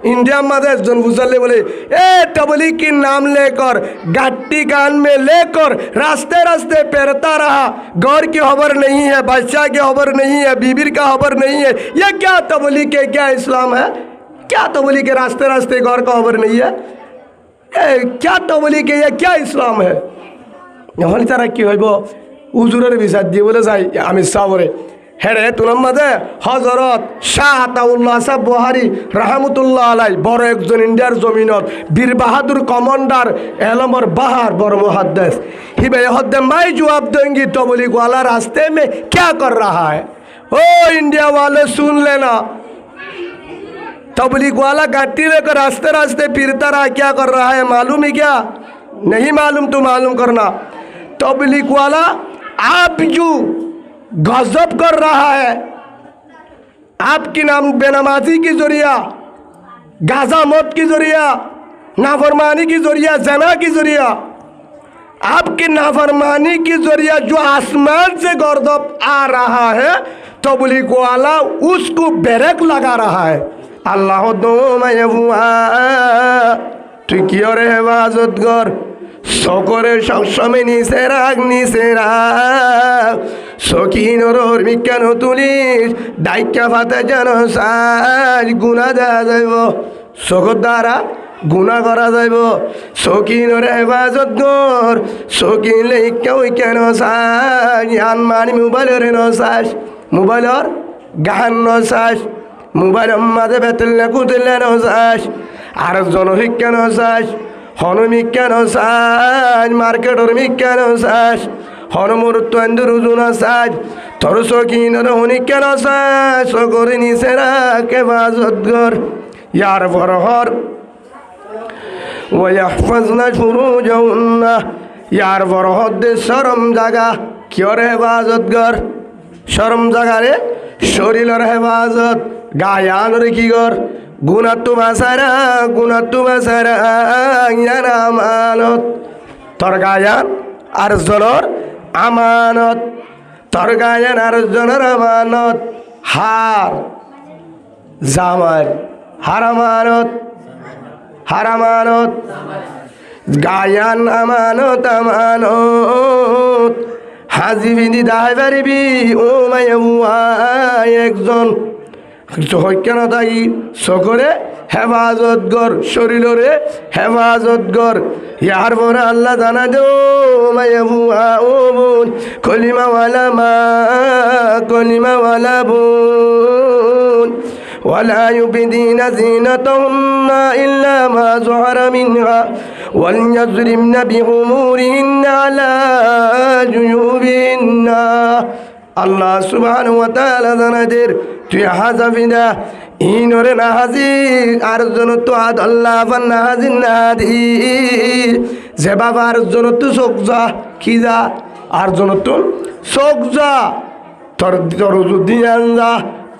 India में একজন বুঝালে বলে ए तबलीग की नाम लेकर गट्टी कान में लेकर रास्ते रास्ते फिरता रहा, गौर की खबर नहीं है, बादशाह की खबर नहीं है, बीबी का खबर नहीं है। ये क्या तबलीग के क्या इस्लाम है? क्या तबलीग के रास्ते रास्ते गौर का खबर नहीं है? क्या तबलीग के ये क्या इस्लाम है? এখন তারা কি হইব উজুরের বিচার দিয়ে বলে যাই আমি সাবরে হেরে তুলার মাঝে হজরত শাহ আতাউল্লাহ সাহ বুহারি রাহমাতুল্লাহ আলাই বড় একজন ইন্ডিয়ার জমিনত বীর বাহাদুর কমান্ডার এলমর বাহার বড় মুহাদ্দিস হিবে হদ্দে মাই জवाब देंगे तबलीग वाला रास्ते में क्या कर रहा है? ओ इंडिया वाले सुन लेना, तबलीग वाला गाड़ी लेकर रास्ते रास्ते फिरता रहा, क्या कर रहा है मालूम है क्या? नहीं मालूम तो मालूम करना। तबलीग वाला आप जो गजब कर रहा है, आपकी नाम बेनमाजी की जरिया, गाजा मौत की जरिया, नाफरमानी की जरिया, जना की जरिया, आपकी नाफरमानी की जरिया जो आसमान से गजब आ रहा है, तबलीग वाला उसको ब्रेक लगा रहा है। अल्लाह दो मैं तु की और हेफाजत कर সকরে সবসময় নিচে রাখ সকিনর বিজ্ঞান তুলিস ডাইকা ফাতে যেন সাজ গুণা দেওয়া যাইব, চকুর দ্বারা গুণা করা যাইব। সকিনর হেফাজত কর, সকিন লেখা ওই কেন চাস ইয়ান মানি মোবাইলের নচাস, মোবাইলের গান নচাস, মোবাইলের মাঝে বেতেলে কুতেলে নচাস, আর জনশিক্ষা নচাস, হনুমিকা নচাস, মার্কেটর মিকা নচাস, হনুমূর্ত রুজু নচাস, তোর সকিনর হনিকা নচাস, সকরে নিচে রাখ হেফাজত কর। ইয়ার বরহর ওয়াহফাজনা ফুরুজাহুন্না, ইয়ার বরহর দে শরম জাগা কিয়র হেফাজত কর, শরম জাগারে শরীরের হেফাজত, গায়ানরে কি কর গুনাতু বাসারা, গুনাতু বাসারা ইয়ান আমানত, তোর গায়ান আর জনর আমানত, তোর গায়ান আর জনর আমানত, হার জামার হারামানত, হারামানত গায়ান আমানত, আমানত হাজি বিধি দায় পারিবি ও মায়া একজন কেন তাই সকরে হেফাজত কর, শরীরে হেফাজত কর। ইয়ার পরে আল্লাহ জানা দো মায়া ও বোন কলিমাওয়ালা মা, কলিমাওয়ালা বোন ولا يبدين زينتهن إلا ما ظهر منها وليضربن بخمورهن على جيوبهن। আল্লাহ সুবহানাহু ওয়া তাআলা জানাদের তুই হাজাফিনা ইনরে না হাজির আর জন তো আদ আল্লাহ বান না হাজির না দি যে বাবার জন তো সকজা কি যা আর জন তো সকজা তোর তোর যদি আনজা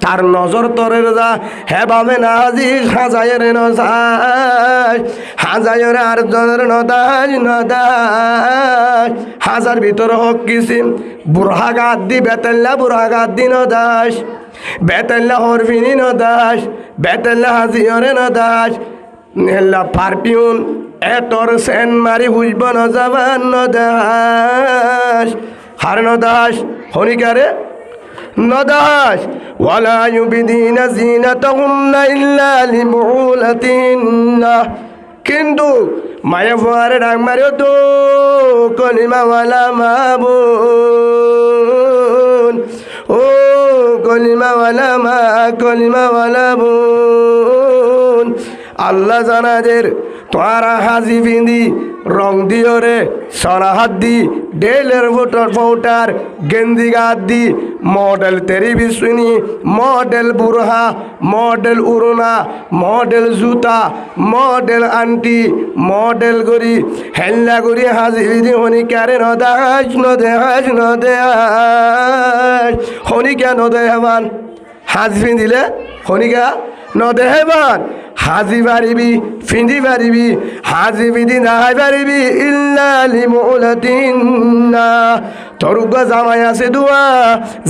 তার নজর তরের যা হে বাবে না হাজির হাজায়ের নজায়, হাজায়ের আর জনের নদাজ নদাজ, হাজার ভিতর হক কিসিম বুড়হাগাত দি বেতেল্লা বুড়হাগাত দি নদাস, বেতেল্লা হরফিনি নদাস, বেতেল্লা হাজিয়রে নদাস, নেল্লা পারফিউন এতর সেন মারি হুইব নজাবান নদাস, হার নদাস হনিকারে নদাস। ওয়ালা ইউবিদিনা জিনাতাহুন্না ইল্লা লিবুলাতিহিন্না, কিন্তু মায়া ফুয়ারে ডাক মারিও তো কলিমাওয়ালা মাবুন, ও কলিমাওয়ালা মা, কলিমাওয়ালা বোন। আল্লাহ জানাদের তোরা হাজি বিন্দি রং দিওরে সরাহাত দি ডেলের ভোটার ভোটার গেন্দি গাদ দি মডেল তেরি বিশুনি, মডেল বুরহা, মডেল উরুনা, মডেল জুতা, মডেল আন্টি, মডেল গরি হেল্লা গরি হাজি বিদি হনিকারে নদাস নদেহাস নদেহাস হনিকা নদেহাবান হাজি দিলে হনিকা নদেহবান হাজি পারিবি ফিঁদি পারিবি হাজি বিধি নাহাই পারিবি ইল্লা লিমুলাতিন না তরুগ জামাই আছে দুয়া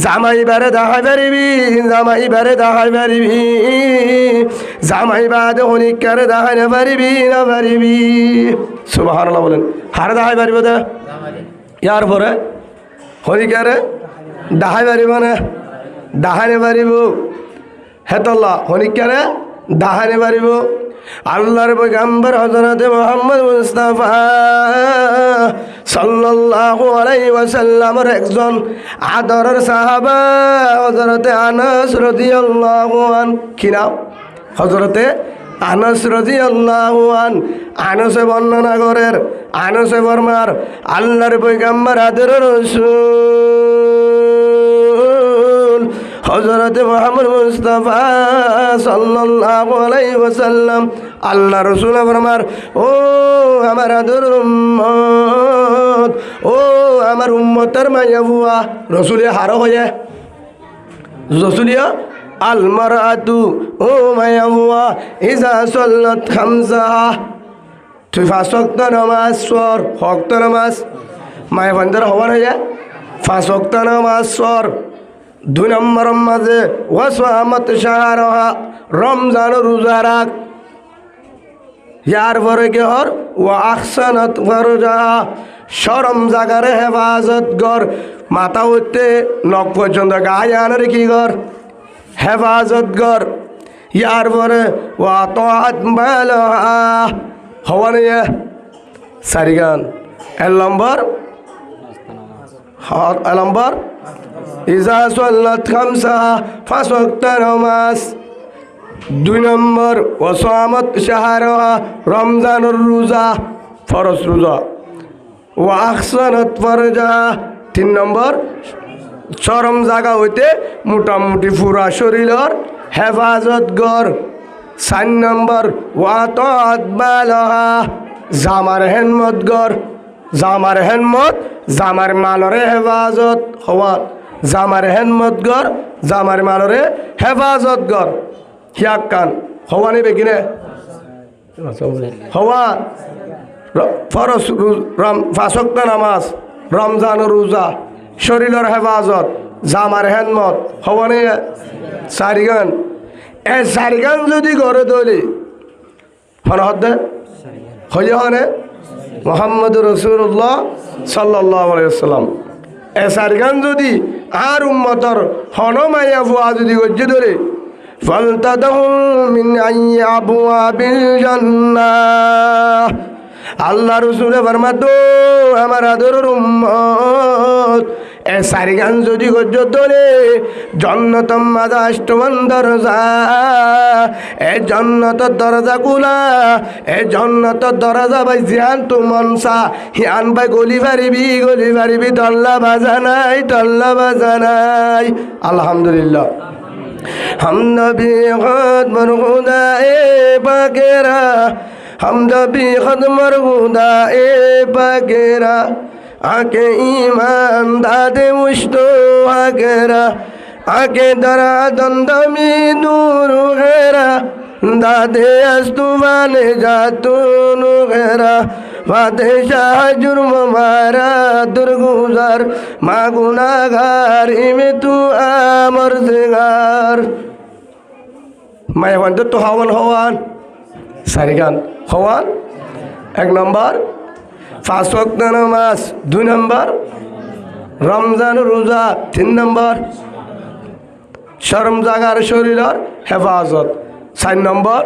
জামাই বারে দেখাই পারিবি জামাই বারে দেখাই পারিবি জামাই বাদে হনিকারে দেখাই না পারিবি সুবহানাল্লাহ বলেন হারে দেখাই পারিব দে ইয়ার পরে হনিকারে দেখাই পারিব না দেখাইতে পারিব হেতল্লা হনিকারে দেখাইতে পারিব আল্লাহর পয়গম্বর হযরত মুহাম্মদ মুস্তাফা সাল্লাল্লাহু আলাইহি ওয়াসাল্লামের একজন আদরের সাহাবা হযরত আনাস রাদিয়াল্লাহু আন কি নাম হযরতে আনাস রাদিয়াল্লাহু আন আনাসে বর্ণনা করেন আনাসে ফরমার আল্লাহর পয়গম্বর আদরের রাসূল হযরত মুহাম্মদ মুস্তাফা সাল্লাল্লাহু আলাইহি ওয়াসাল্লাম আল্লাহ রাসূল ফরমার ও আমার আদরের উম্মত ও আমার উম্মতের মাইয়া বুয়া রাসূলে হার হয়ে রাসূলিয়া আল মারাতু ও মাইয়া বুয়া ইজা সাল্লাত খামসাহা তুই পাঁচ ওয়াক্ত নামাজ পড় ওয়াক্ত নামাজ মায়া বান্দার হওয়ার হয়ে পাঁচ ওয়াক্ত নামাজ পড় দুই নম্বর মাঝে ওয়াসামাত শাহরহা রমজান রোজা রাখ ইয়ার পরে কি হর ওয়া আহসানাত ফারজাহা শরম জাগারে হেফাজত কর মাথা হইতে নখ পর্যন্ত গায়ে আনার কি কর হেফাজত কর ইয়ার পরে ওয়া তাআত মালাহা হওয়া নিয়ে চারি গান এক নম্বর ইজা সাল্লাত খামসাহা পাঁচ ওয়াক্ত নামাজ দুই নম্বর ওয়াসামাত শাহরহা রমজানের রোজা ফরজ রোজা ওয়া আহসানাত ফারজাহা তিন নম্বর চরম জায়গা হইতে মোটামুটি পুরা শরীরের হেফাজত কর চার নম্বর ওয়া তাআত মালাহা জামার হেনমত কর জামার হেনমত জামার মালরে হেফাজত হওয়া জামার হেনমত কর জামার মালরে হেফাজত কর হিয়াক কান হওয়া নেবে কিনে হওয়া ফরজ পাঁচ ওয়াক্ত নামাজ রমজান রোজা শরীরের হেফাজত জামার হেনমত হওয়া নেই চারি গান এ চারি গান যদি গড়ে তোলি হনহদ্দে হইয়া হনে মুহাম্মদ রাসূলুল্লাহ সাল্লাল্লাহু আলাইহি ওয়াসাল্লাম এ চারি গান যদি আর উম্মতর হনমাইয়া ফুয়া যদি গজ্জে ধরে ফালতাদহুল মিন আইয়ি আবওয়াবিল জান্নাহ আল্লাহ রসুলে ফরমাতো আমার আদরের উম্মত এ চারি গান যদি গজ্জ তোলে জন্নতম মাদা অষ্টমান দরজা এ জন্নতর দরজা কুলা এ জন্নতর দরজা ভাই জিয়ান তু মনসা হিয়ান ভাই গলি পারিবি তল্লা বাজানাই আলহামদুলিল্লাহ হামদ বি খদমর খুদা এ পাকেরা হামদ বি খদমর খুদা এ পাকেরা আকে ইমান দাদে মুশতো আগেরা আকে দরা দন্দমি দূর হেরা দাদে আস্তুবানে জাতুন হেরা ফাতে শাহ জুর্ম মারা দুর্গুজার মা গুনাগার ইমে তু আমর জিগার মায়াবান তো হওয়ান সারি গান হওয়ান এক নম্বর পাঁচ ওয়াক্ত নামাজ দুই নম্বর রমজান রোজা তিন নম্বর শরম জাগার শরীরের হেফাজত চার নম্বর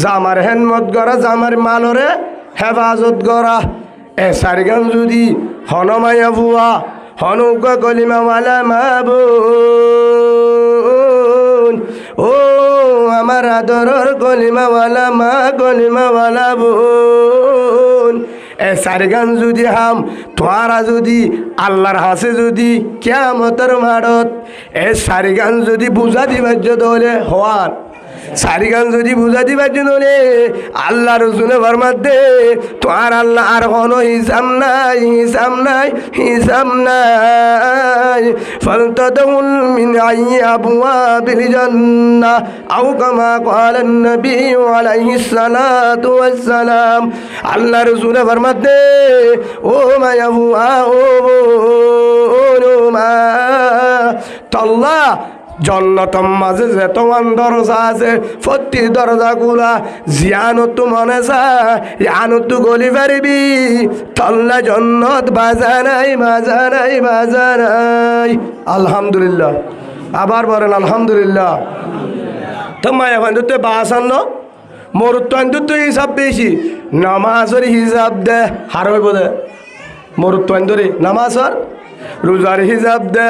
জামার হেনমত করা জামার মালরে হেফাজত করা এ চারি গান যদি হনমাইয়া ভুয়া হনৌকা কলিমাওয়ালা মাবুন ও আমার আদরের কলিমাওয়ালা মা কলিমাওয়ালা বোন এ চারি গান যদি হাম তোরা যদি আল্লাহর হাসে যদি কিয়ামতের মাঠত এ চারি গান যদি বুঝা দিবার্য দলে হওয়ার সারি গান যদি বুঝা দিবার জন্য আল্লাহ রসুলে ফরমাতে তোমার আল্লাহ আর কোনো হিসাব নাই, হিসাব নাই, হিসাব নাই। ফালতাদউল মিন আইয়ি আবওয়াবিল জান্নাহ আও কামা ক্বালা নবী আলাইহিস সালাতু ওয়াস সালাম। আল্লাহ রসুলে ফরমাতে ও মায়াবুয়া ও মা তল্লা জন্নতম মাঝে যে তোমার দরজা আছে প্রতি দরজাগুলা জিয়ানত মনে চানত গলি পারিবি তল্লা জন্নত বাজানাই বাজানাই বাজানাই। আলহামদুলিল্লাহ, আবার বলেন আলহামদুলিল্লাহ। তোমায় এখন তো বাসান্ন মরুত্ব হিসাব বেশি, নামাজের হিসাব দে হার হইব দে মরুত্ব নামাজের রোজার হিসাব দে,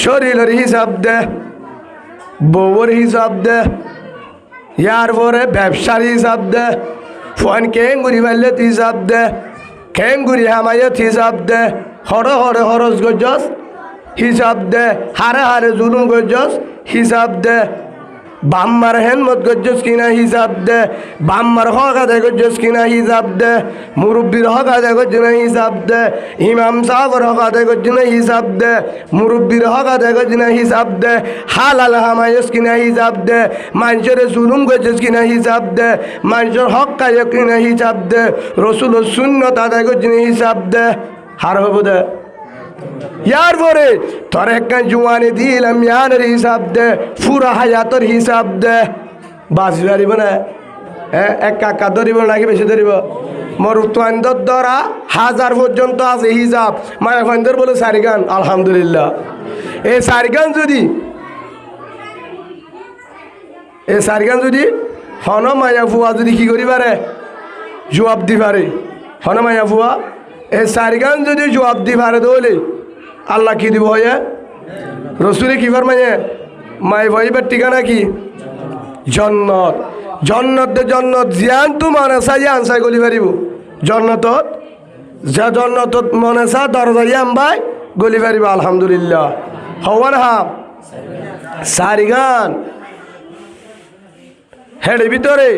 শরীরের হিসাব দে, বউর হিসাব দে, ইয়ার পরে ব্যবসার হিসাব দে, ফোন কেঙ্গুরি মারলে হিসাব দে, কেঙ্গুরি হামায়ত হিসাব দে, হরে হরে হরস গজস হিসাব দে, হারে হারে জুলুম গজস হিসাব দে, বাম্মার হেনমত গজ্জস কিনা হিসাব দে, বাম্মার হক আদায় গজ্জস কিনা হিসাব দে, মুরব্বীর হক আদায় গজ্জ না হিসাব দে, ইমাম সাহেবের হক আদায় গজ্জ না হিসাব দে, মুরব্বীর হক আদায় গজ্জ না হিসাব দে, হালাল হামায়স কিনা হিসাব দে, মানুষের জুলুম গজ্জস কিনা হিসাব দে, মানুষের হক কায় কিনা হিসাব দে, রসুলের সুন্নত আদায় গজ্জ না হিসাব দে, হার হব দে। ইয়ার পরে তোর একটা জুয়ানি দিলাম ইয়ানের হিসাব দে, পুরা হায়াতর হিসাব দে। বাস ধরিব না, হ্যাঁ এক কাকা ধরিব নাকি বেশি ধরিব? মরুত্বান্দর দ্বারা 1000 পর্যন্ত আছে হিসাব। মায়াফান্দর বলে সারি গান আলহামদুলিল্লাহ। এই সারি গান যদি হন মায়া ফুয়া যদি কি করি পারে জবাব দি পারে, হন মায়া ফুয়া এই সারি গান যদি জবাব দি পারে দৌলে আল্লাহ কি দিব হয়ে রসুলে কি ফরমায়ে মাই ভাইবার ঠিকানা কি জন্নত। জন্নত জন্নত জিয়ান তু মনে চাই আনসাই গলি পারিব জন্নতত, যে জন্নতত মনে চা দরজাই আম্বাই গলি পারিব আলহামদুলিল্লাহ। হওয়ার হাম সারি গান হেডের ভিতরে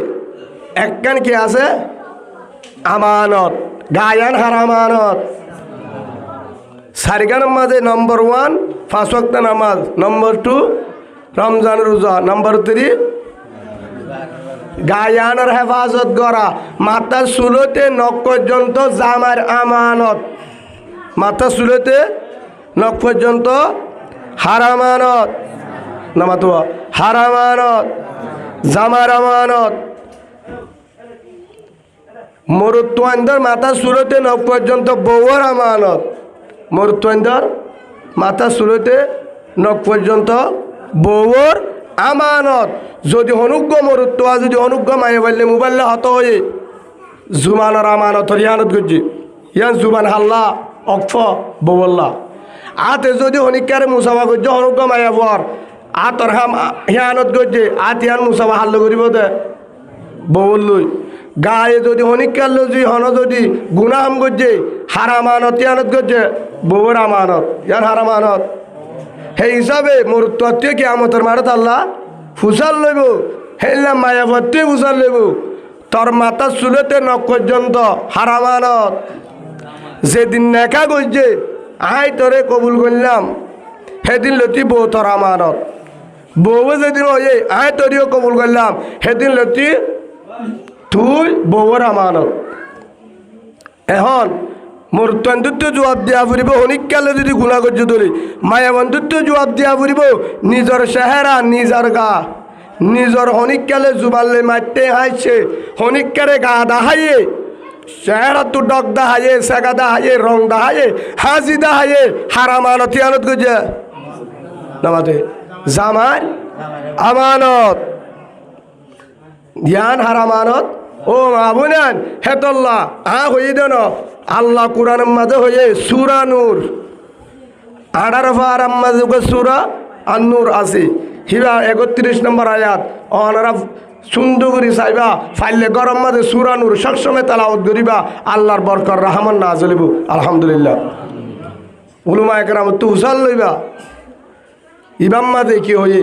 একখান কি আছে আমানত, গায়ান হার আমানত। সারিগানের মাঝে নম্বর 1 5 ওয়াক্ত নামাজ, নম্বর 2 রমজান রোজা, নম্বর 3 গায়ানের হেফাজত করা, মাথার চুলোতে নখ পর্যন্ত জামার আমানত, মাথার চুলোতে নখ পর্যন্ত হারামানত, নামাতো হারামানত, জামার আমানত। মরুত্বান্দর মাথার চুলোতে নখ পর্যন্ত বউর আমানত, মরুত্বান্দর মাথা চুলোতে নখ পর্যন্ত বউর আমানত। যদি অনুজ্ঞ মরুত্ব যদি অনুজ্ঞ মায়ে বললে মোবাইল হত হয়ে জুমানের আমানত ইয়ানত করছি, ইয়ান জুমান হাল্লা অক্ফ বউল্লা আতে যদি হনিকারে মুসাফা করছে অনুজ্ঞ মায়া বর আতর হাম হিয়ানত করছে আত ইয়ান মুসাফা হাল্ল করিব দে বউল্লই। গায়ে যদি হনিকার যদি হন যদি গুনা হাম করছে হারামানত ইয়ানত করছে বউর আমানত, ইয়ান হারামানত। সেই হিসাবে মরুত্বত্বে কি আমতর মারত আল্লাহ ফুসাল লইব, হেললাম মায়াবত্তে ফুসাল লইব। তোর মাথার চুলেতে নখ পর্যন্ত হারামানত। যেদিন নেকা করছে আই তোরে কবুল করলাম সেদিন লতি বউ তোর আমানত, বউ যেদিন হয়ে আই তোরিও কবুল করলাম সেদিন লতি তুই বউর আমানত। এখন মোর তন্দুত্ব জবাব দিয়া ফুরিব, হনিকালে যদি গুণা করছে ধরি মায়া বন্ধুত্ব জবাব দিয়া ফুরিব। নিজের চেহারা নিজের গা নিজের হনিকালে জুবালে মারতে হাইছে, হনিকারে গা দাহাইয়ে চেহারা তো ডক দাহাইয়ে, সেগা দাহাইয়ে, রং দাহাইয়ে, হাসি দাহাইয়ে, হারামানত ইয়ানত করছে নামাতে জামার আমানত, জ্ঞান হারামানত। ও আবুনান হেতল্লা হয়ে দেন আল্লাহ কোরআনের মাঝে হয়ে সূরা নূর 18 পারার মাঝে সূরা আন-নূর আছে, হিবা 31 নম্বর আয়াত। অনারা সুন্দর করে চাইবা ফাইলে গরম মাঝে সূরা নূর সবসময় তেলাওয়াত করিবা, আল্লাহর বরকত রহমান নাযিল হইব আলহামদুলিল্লাহ। উলামা একরাম তো উসাল লইবা ইমাম মাঝে কি হয়ে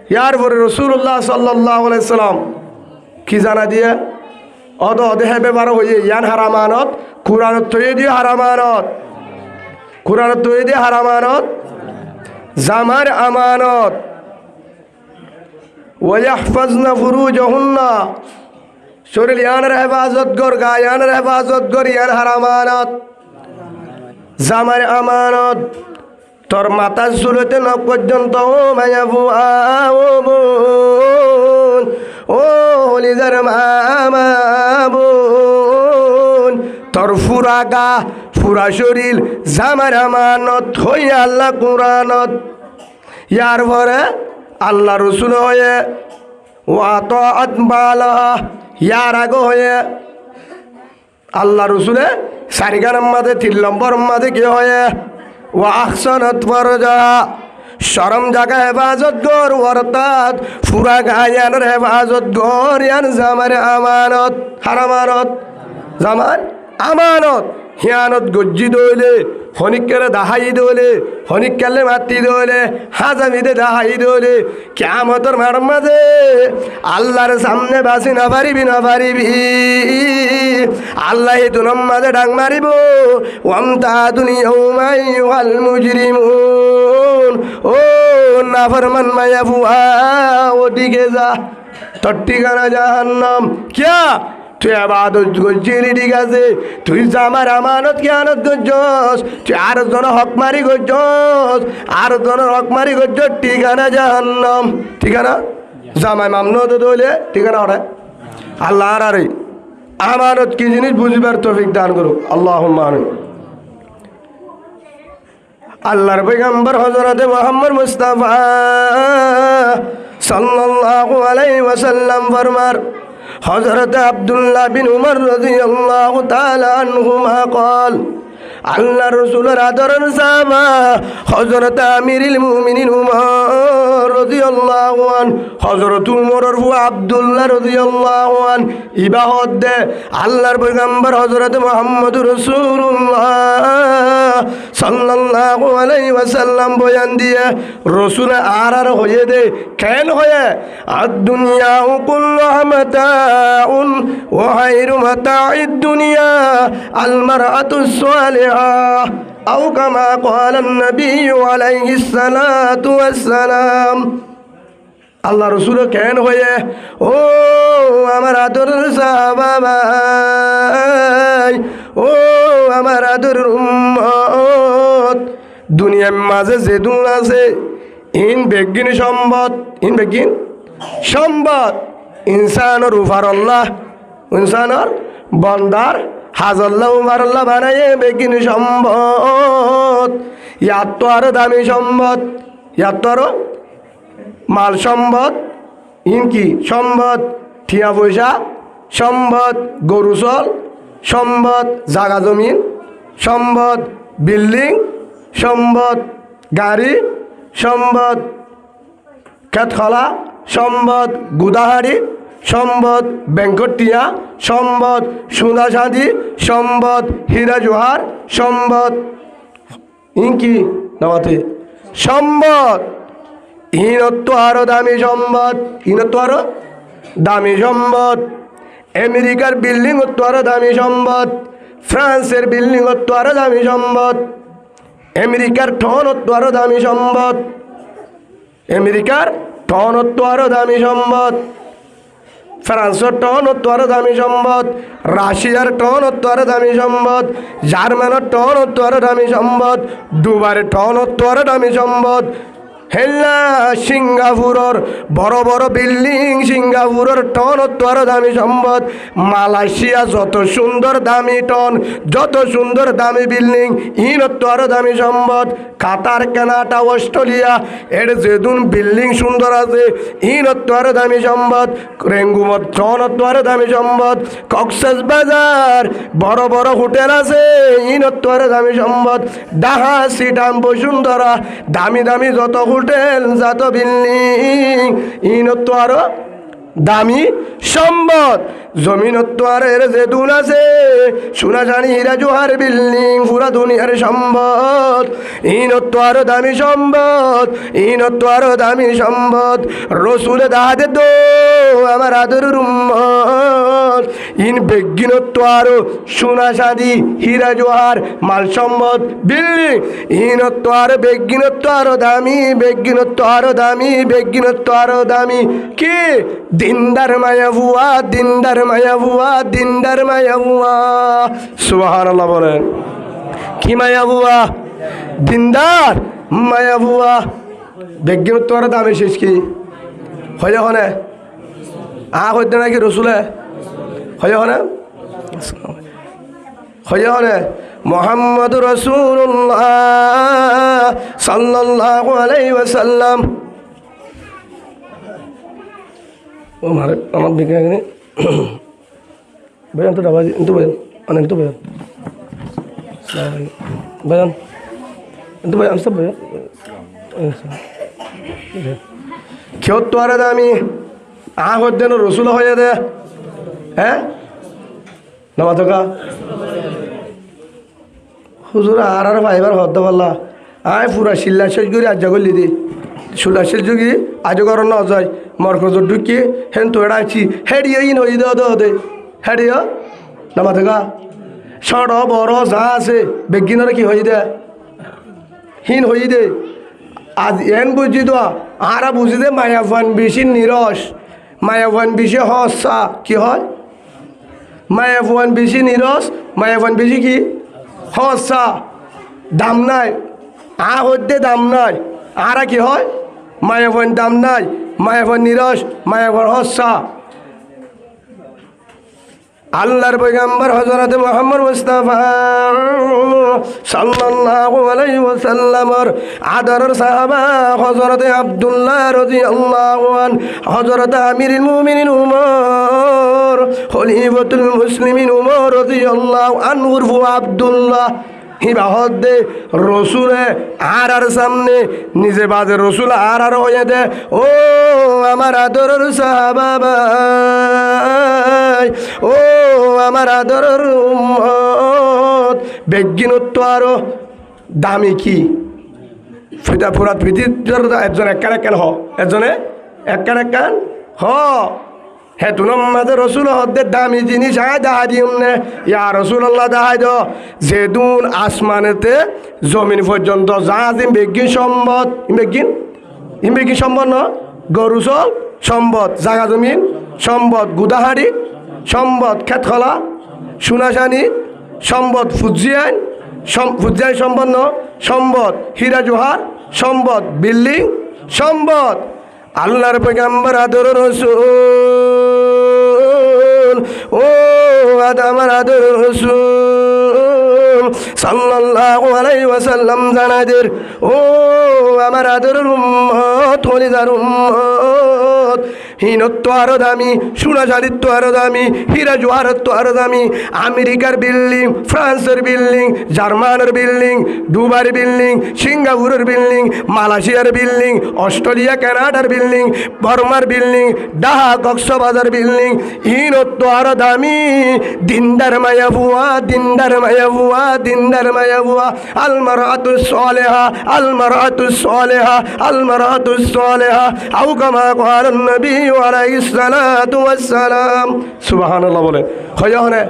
ইয়ার পরে রসুল্লাহ সাল্লাল্লাহু আলাইহি সাল্লাম কি জানা দিয়ে অদ অদেহে ব্যবহার হয়ে ইয়ান হারামানত কুরআনত তৈরি দিয়ে হারামানত কুরআনত তৈরি দিয়ে হারামানত জামার আমানত ওয়াহফাজনা ফুরুজাহুন্না শরীর ইয়ানের হেফাজত কর গায়ানের হেফাজত কর ইয়ান হারামানত জামার আমানত তোর মাথার চুলতে নখ পর্যন্ত ও মায়া বুয়া ও বোন ও হলিদার মামা বোন তোর ফুরা গা ফুরা শরীর জামার আমানত হইয়া আল্লাহ কুরআনত ইয়ার পরে আল্লাহ রসুল হয়ে ওয়াত আতবালা ইয়ার আগে হয়ে আল্লাহ রসুলে সারিগার মাঝে 3 নম্বর মাঝে কি হয়ে ও আহসানাত ফারজাহা শরম জায়গা হেফাজত গর অর্থাৎ ফুরা গায়ানের হেফাজত গর ইয়ান জামার আমানত হারামানত জামার আমানত হিয়ানত গজ্জি দইলে হনিকের দাহাই দইলে হনিকালে মাতি দইলে হাজামিদে দাহাই দইলে কিয়ামতের মার মাঝে আল্লাহর সামনে বাসি না পারিবি আল্লাহ তুনম মাঝে ডাক মারিব ওয়ামতা দুনিয়াউমাই ওয়াল মুজরিমুন ও নাফরমান মায়া বুয়া ওদিকে যা তোর ঠিকানা জাহান্নাম কিয়া তুই আবাদত করছিলি ঠিক আছে তুই জামার আমানত খেয়ানত করছস তুই আর জন হক মারি করছস আর জন হক মারি করছস ঠিকানা জাহান্নাম ঠিকানা জামাই মামনত দইলে ঠিকানা ওরা আল্লাহ আরে আমানত কি জিনিস বুঝবার তৌফিক দান করুক আল্লাহুম্মা আমিন আল্লাহর পয়গম্বর হযরত মুহাম্মদ মুস্তাফা সাল্লাল্লাহু আলাইহি ওয়াসাল্লাম ফরমার হযরত আব্দুল্লাহ বিন উমর রাদিয়াল্লাহু তাআলা আনহুমা قال আল্লাহ রাসূলের আদরের সাহাবা হযরত আমিরুল মুমিনিন উমর রাদিয়াল্লাহু আন হযরত উমরের ফুয়া আব্দুল্লাহ রাদিয়াল্লাহু আন ইবাহত দে আল্লাহর পয়গম্বর হযরত মুহাম্মদুর রাসূলুল্লাহ সাল্লাল্লাহু আলাইহি ওয়াসাল্লাম বয়ান দিয়ে রাসূল আর হয়ে দে কেন হয়ে আদ-দুনিয়া কুল্লুহা মাতাউন ওয়া খায়রু মাতাঈদ দুনিয়া আল মারআতুস সালিহা আও কামা ক্বালা an-নবী আলাইহিস সালাতু ওয়াস সালাম আল্লাহ রাসূল কেন হয়ে ও আমার আদরের সাহাবা ভাই ও আমার আদরের উম্মত দুনিয়ার মাঝে যে দুন আছে ইন বেগিন সম্পদ ইন বেগিন সম্পদ ইনসানের উফার আল্লাহ ইনসানের বন্দার হাজাল্লাহ উফার আল্লাহ বানায়ে বেগিন সম্পদ ইয়াত তো আরো দামি সম্পদ ইয়াত তো আরো মাল সম্পদ ইন কি সম্পদ ঠিয়া পয়সা সম্পদ গরু চল সম্পদ জাগা জমিন সম্পদ বিল্ডিং সম্পদ গাড়ি সম্পদ খেতখলা সম্পদ গুদাহারি সম্পদ ব্যাংকট টিয়া সম্পদ সোনা চাঁদি সম্পদ হীরা জোহার সম্পদ ইনকি নামাতে সম্পদ ইনত আরো দামি সম্পদ ইনত আরো দামি সম্পদ আমেরিকার বিল্ডিং তো আরো দামি সম্পদ ফ্রান্সের বিল্ডিং তো আরো দামি সম্পদ আমেরিকার টন তো আরো দামি সম্পদ আমেরিকার টন তো আরো দামি সম্পদ ফ্রান্সের টন তো আরো দামি সম্পদ রাশিয়ার টন তো আরো দামি সম্পদ জার্মানের টন তো আরো দামি সম্পদ দুবাইয়ের টন তো আরো দামি সম্পদ হেল্লা সিঙ্গাপুরের বড় বড় বিল্ডিং সিঙ্গাপুরের টন তো আরো দামি সম্পদ মালয়েশিয়া যত সুন্দর দামি টন যত সুন্দর দামি বিল্ডিং ইন তো আরো দামি সম্পদ কাতার কানাডা অস্ট্রেলিয়া এর যেদুন বিল্ডিং সুন্দর আছে ইন তো আরো দামি সম্পদ রেঙ্গুমত টন তো আরো দামি সম্পদ কক্সবাজার বড় বড় হোটেল আছে ইন তো আরো দামি সম্পদ ডাহা সিটাম বসুন্ধরা দামি দামি যত হোটেল যত বিল্ডিং ইন তো আরো দামি সম্পদ। জমিনত আরে জেতুন আছে, সোনা জানি হীরা জোহার বিল্ডিং, পুরা দুনিয়ার সম্পদ। ইনত আরো দামি সম্পদ, ইনত আরো দামি সম্পদ। রসুল দাহাদে দো আমার আদর উম্মত। ইন বেগিনত আরো সোনা সাদি হীরা জোহার মাল সম্পদ বিল্ডিং। ইনত আরো বেগিনত আরো দামি, বেগিনত আরো দামি, বেগিনত আরো দামি। কি দিনদার মায়া বুয়া, দিনদার মায়া বুয়া, দিনদার মায়া বুয়া। সুবহানাল্লাহ বলেন। কি মায়া বুয়া? দিনদার মায়া বুয়া। বেগিনত আরো দামি শেষ কি হয়ে হনে হইতে নাকি রসুলে হয়ে হনে হয়ে হনে মোহাম্মদ রাসূলুল্লাহ সাল্লাল্লাহু আলাইহি ওয়াসাল্লাম। ও মারে আমার দিকে এখানে বেজান তো ডাবাজি কিন্তু বেজান অনেক তো বেজান বেজান কিন্তু বেজান সব বেজান কেউ তো আর দামি দেন রসুল হয়ে দে। হ্যাঁ নামা থকা হুজুর আর ভাইবার হদ্দ পাল্লা আয় পুরা শিল্লা শেষ করি আজ করলি দি শিল্লা শেষ যোগী আজ কর ন যায় মরকজর ঢুকি হেন তো এটা আছি হেডিও ইন হই দে হেডিও নামা থকা ষড় বড় যা আছে বেগিনরে কি হই দে হিন হই দে। আজ এন বুঝি দোয়া আরা বুঝি দে মায়াবান বেশি নিরস, মায়াবান বেশি হসা কি হয়? মায়াবান বেশি নিরস, মায়াবান বেশি কি হসা। দাম নাই হদ্দে দাম নাই, আরা কি হয়? মায়াবান দাম নাই, মায়াবান নিরস, মায়াবান হসা। আল্লাহর পয়গম্বর হযরত মুহাম্মদ মুস্তাফা সাল্লাল্লাহু আলাইহি ওয়াসাল্লামর আদরের সাহাবা হযরত আব্দুল্লাহ রাদিয়াল্লাহু আন, হযরত আমিরুল মুমিনিন উমর, খলিফাতুল মুসলিমিন উমর রাদিয়াল্লাহু আনহু আব্দুল্লাহ হিবাহদে রসুলে আর সামনে নিজে বাজে রসুল আর হয়ে দে। ও আমার আদরের সাহাবা, ও আমার আদরের উম্মত, বেগিনত আরো দামি কি ফিতা পুরা পৃথিবীর একজন একখান একখান হ, একজনে একখান একখান হ। হে তুনম্মাদের রসুল হদ্দের দামি জিনিস আয় দেখা দিম নে ইয়া রসুল্লাহ দেখাই দ যেদুন আসমানেতে জমিন পর্যন্ত যা দিন বেগিন সম্পদ বেগিন বেগিন সম্পদ ন গরুসল সম্পদ, জাগা জমিন সম্পদ, গুদাহাড়ি সম্পদ, খেতখলা সোনাশানি সম্পদ, ফুজিয়ান ফুজিয়ান সম্পদ ন সম্পদ, হীরা জোহার সম্পদ, বিল্ডিং সম্পদ। আল্লাহর পয়গম্বর আদর রসুল, ও আমার আদর রসুল সাল্লাল্লাহু আলাইহি ওয়াসাল্লাম জানাদের, ও আমার আদরের উম্মত, কলিজার উম্মত, হিনত্ব আরো দামি, সোনাশালিত্ব আরো দামি, হীরা জোয়ারত্ব আরো দামি। আমেরিকার বিল্ডিং, ফ্রান্সের বিল্ডিং, জার্মানের বিল্ডিং, দুবার বিল্ডিং, সিঙ্গাপুরের বিল্ডিং, মালয়েশিয়ার বিল্ডিং, অস্ট্রেলিয়া কানাডার building, বর্মার building, Dhaka Cox's Bazar building, হিনত্ব আরো দামি। দিনদার মায়া বুয়া, দিনদার মায়া বুয়া, দিনদার মায়া বুয়া। আল মারআতুস সালিহা, আল মারআতুস সালিহা, আল মারআতুস সালিহা আও কামা ক্বালা নবী আলাইহিস সালাতু ওয়াস সালাম। সুবহানাল্লাহ বলে হয় হনে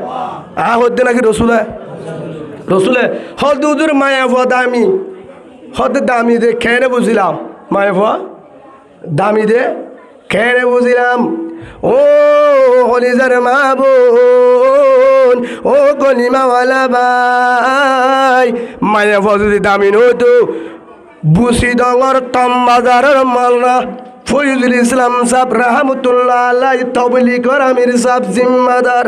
হদ্দে নাকি রসুলে রসুলে হদ হুজুর মায়া বুয়া দামি, হদ দামি দে খেয়ে বুঝিলাম, মায়া বুয়া দামি দে খেয়ে বুঝিলাম। ও হলিজার মা বোন, ও গলিমাওয়ালা ভাই, মায়া বুয়া যদি দামি নতো বুসি ডঙর টম বাজারের মালনা ফয়জুল ইসলাম সাহেব রহমতুল্লাহ আলাইহি তবলিগর আমির সাহেব জিম্মাদার,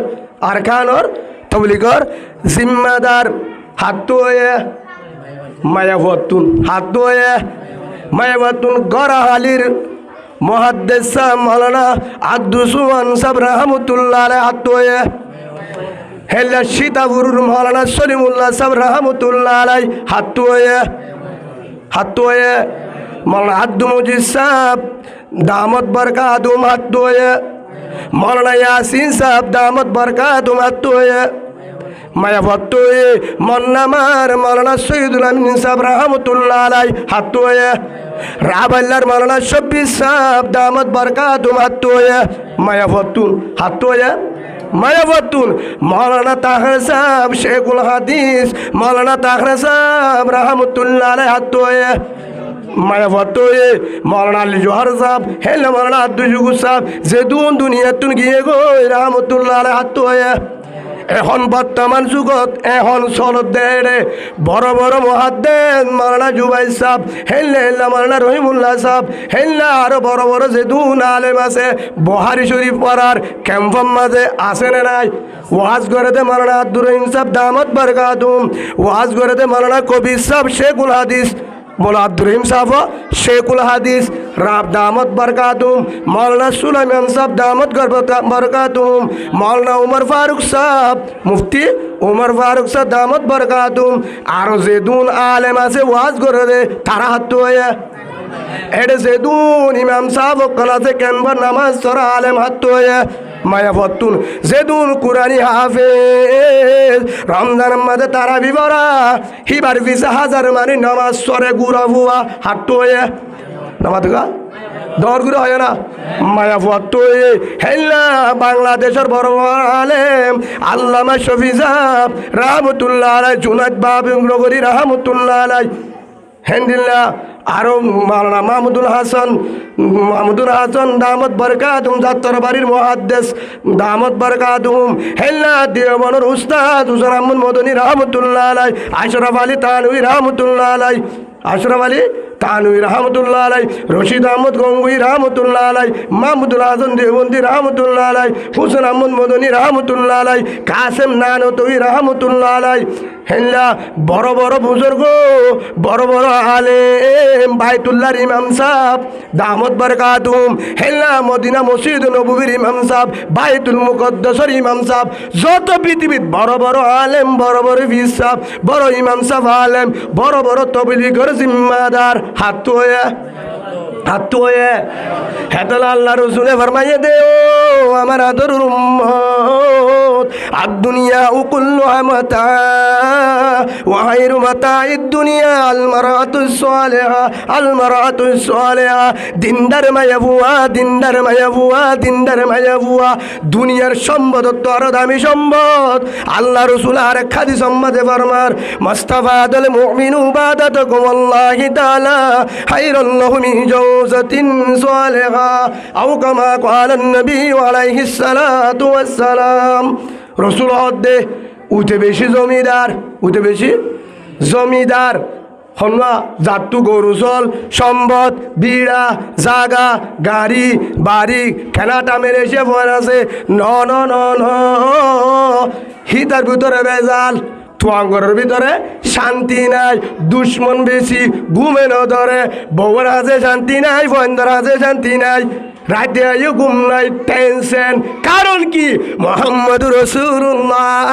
আর খানর তবলিগর জিম্মাদার। হাত ধোয়ে মায়াবতুন, হাত ধোয়ে মায়াবতুন গড়াহালির মুহাদ্দিস মাওলানা আব্দুস সুবহান সাহেব রহমতুল্লাহ আলাইহি হাত ধোয়ে। হেলা সীতাপুরের মাওলানা সলিমুল্লাহ সাহেব রহমতুল্লাহ আলাইহি হাত ধোয়ে, হাত ধোয়ে। মাওলানা আব্দুল মুজিদ সাহেব দামত বরকাতুহুম হাত ধোয়ে, मौलाना यासीन साहब दामत बरकातुहुम हत्तोया माया फत्तोये मन्नामार मौलाना सैयदुल आमीन साहब रहमतुल्लाह अलैह हत्तोया राबल्लार मौलाना शब्बीर साहब दामत बरकातुहुम हत्तोया माया फत्तुन हत्तोया माया फत्तुन मौलाना ताहिर साहब शेखुल हदीस मौलाना ताहिर साहब रहमतुल्लाह अलैह हत्तोया माया फत्तोये मौलाना अली जोहर साहब हेल मौलाना अब्दुल शुकुर साहब जेदुन दुनियातुन गिये गो रहमतुल्लाह अलैह हत्तोया এখন বর্তমান যুগত এখন চলত দেয় বড় বড় মুহাদ্দিস মাওলানা জুবাইর সাহেব হেল্লা মাওলানা রহিমুল্লাহ সাহেব হেল্লা আরো বড় বড় যে দুন আলেম আছে বুখারী শরীফ পড়ার ক্যাম্পের মাঝে আসে না নাই ওয়াজ করে দে মাওলানা আব্দুর রহিম সাহেব দামত বরকাতুহুম ওয়াজ করে দে মাওলানা কবির সাহেব শেখুল হাদিস मौलाना अब्दुल रहीम साहब शेखुल हदीस राब दामत बरकातुहुम मौलाना सुलाइमान साहब दामत बरकातुहुम मौलाना उमर फारूक साहब मुफ्ती उमर फारूक साहब दामत बरकातुहुम आरो जेदुन आलेम आछे ওয়াজ করে দে তারা হাত হয়ে एडे जेदुन इमाम साहब कलासे केनबर नामाज सरा आलेम हात हये माया फत्तुन जेदुन कुरानी हाफेज रमजान मध्य तारा बिबरा हिबार 20,000 मानी नामाज सरे गुरा हुआ हात हये नामाज का दौर गुरा হয় না মায়া ফত্তয়ে হেল্লা বাংলাদেশের বড় বড় আলেম আল্লামা শফি সাহেব রাহমাতুল্লাহ আলাইহি জুনাইদ বাবু নগরী রাহমাতুল্লাহ আলাইহি হেন্দিল্লা আরো মাওলানা মাহমুদুল হাসান দামত বরকাতুহুম জাত্তর বাড়ির মুহাদ্দিস দামত বরকাতুহুম হেল্লা দেওবনের উস্তাদ হুসেন আহমদ মদনী রহমতুল্লাহ আলাইহি আশরাফ আলী তানভী রহমতুল্লাহ আলাইহি আশরাফ আলী তানভী রহমতুল্লাহ আলাইহি রশিদ আহমদ গঙ্গুই রহমতুল্লাহ আলাইহি মাহমুদুল হাসান দেওবন্দি রহমতুল্লাহ আলাইহি হুসেন আহমদ মদনী রহমতুল্লাহ আলাইহি কাসেম নানতবী রহমতুল্লাহ আলাইহি হেল্লা বড় বড় বুজুর্গ বড় বড় আলেম বাইতুল্লাহর ইমাম সাহেব দামত বরকাতুহুম হেল্লা মদিনা মসজিদ নববীর ইমাম সাহেব বাইতুল মুকদ্দাসের ইমাম সাহেব যত পৃথিবীর বড় বড় আলেম বড় বড় পীর সাহেব বড় ইমাম সাহেব আলেম বড় বড় তবলিগের জিম্মাদার হাত হয়ে হেতল আল্লাহ রসুলে ফরমাইয়ে দেও আমার আদরের উম্মত আদ-দুনিয়া কুল্লুহা মাতা ওয়া খায়রু মাতা'id দুনিয়া আল মারআতুস সালিহা দিনদার মায়াবুয়া দুনিয়ার সম্পদ তোর দামি সম্পদ আল্লাহ রসুল আর হাদিস সম্মদে ফরমার মুস্তাফা আল মুমিনু বাদাতুকুম আল্লাহি তাআলা খায়রুল লাহু মিন জাওজাতিন সালিহা আও কামা ক্বালা নবী আলাইহিস সালাতু ওয়াস সালাম রসুল হদ্দে উঠে বেশি জমিদার হন্না জাতু গরু চল সম্পদ বিড়া জাগা গাড়ি বাড়ি খেলাটা মেরে এসে ফোন আছে ন হিতার ভিতরে বেজাল তোয়াঙ্গরের ভিতরে শান্তি নাই দুশ্মন বেশি ঘুমে ন ধরে বউয়ের হাতে শান্তি নাই বন্ধের হাতে শান্তি নাই রাতে ঘুম নাই টেনশন কারণ কি মুহাম্মদুর রাসূলুল্লাহ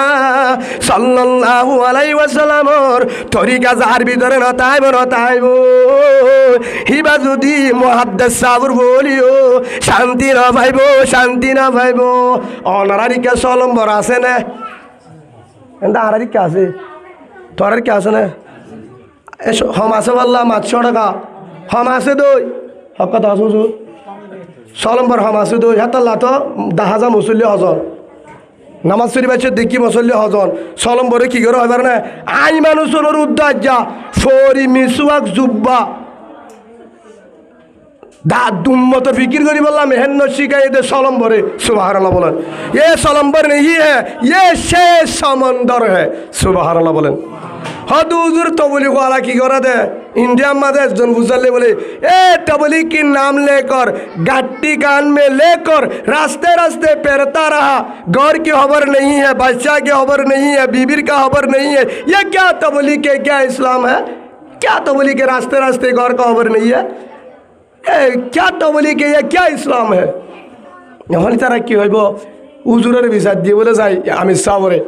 সাল্লাল্লাহু আলাইহি ওয়াসাল্লামর তরিকা যার ভিতরে নতাইব হিবা যদি মুহাদ্দিস সাবর বলিও শান্তি না পাইব অনারিকা সলম্বর আছে না এটা আরারিকা আছে তোর কি আছে না হম আছে বললাম 800 টাকা হম আছে দই হক কথা শুনছো সলম্বর হম আছে দই হাতাল্লা তো 10,000 মুসল্লি হজন নামাজ শরীফ আছে দেখি মুসল্লি হজন সলম্বরে কি করে হবার না আই মানুষের উদ্দাজ্জা ফরি মিসওয়াক জুব্বা দুম্মত ফিকির করি বললাম হেন্ন শিখাই দে সলম্বরে সুবহানাল্লাহ বলেন এ সলম্বর নেই ये সে সমন্দর হ্যাঁ সুবহানাল্লাহ বলেন হদুজুর তবলিগ ওয়ালা কি করে দে इंडिया में একজন বুঝালে বলে ए तबलीग की नाम लेकर गट्टी कान में लेकर रास्ते रास्ते फिरता रहा गौर की खबर नहीं है बादशाह की खबर नहीं है बीबी का खबर नहीं है ये क्या तबलीग के क्या इस्लाम है क्या तबलीग के रास्ते रास्ते गौर का खबर नहीं है क्या तबलीग के ये क्या इस्लाम है এখন তারা কি হইব হুজুরের বিচার দিয়ে বলে যাই আমি সাবরে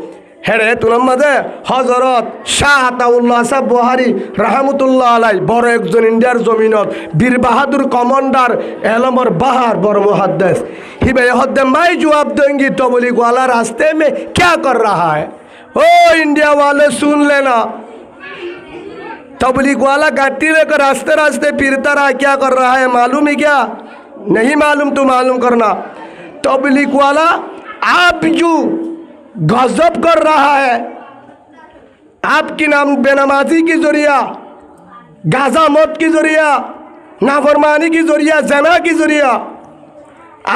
হেরে তুলার মাঝে হজরত শাহ আতাউল্লাহ সাহ বুহারি রাহমাতুল্লাহ আলাই বড় একজন ইন্ডিয়ার জমিনত বীর বাহাদুর কমান্ডার এলমর বাহার বড় মুহাদ্দিস হিবে হদ্দে মাই জवाब देंगी तो बोली ग्वाला रास्ते में क्या कर रहा है ओ इंडिया वाले सुन लेना तबलीग वाला गाड़ी लेकर रास्ते रास्ते फिरता रहा क्या कर रहा है मालूम है क्या नहीं मालूम तो मालूम करना तबलीग वाला आप जो गजब कर रहा है आपकी नाम बेनमाजी की जरिया गाजा मौत की जरिया नाफरमानी की जरिया जना की जरिया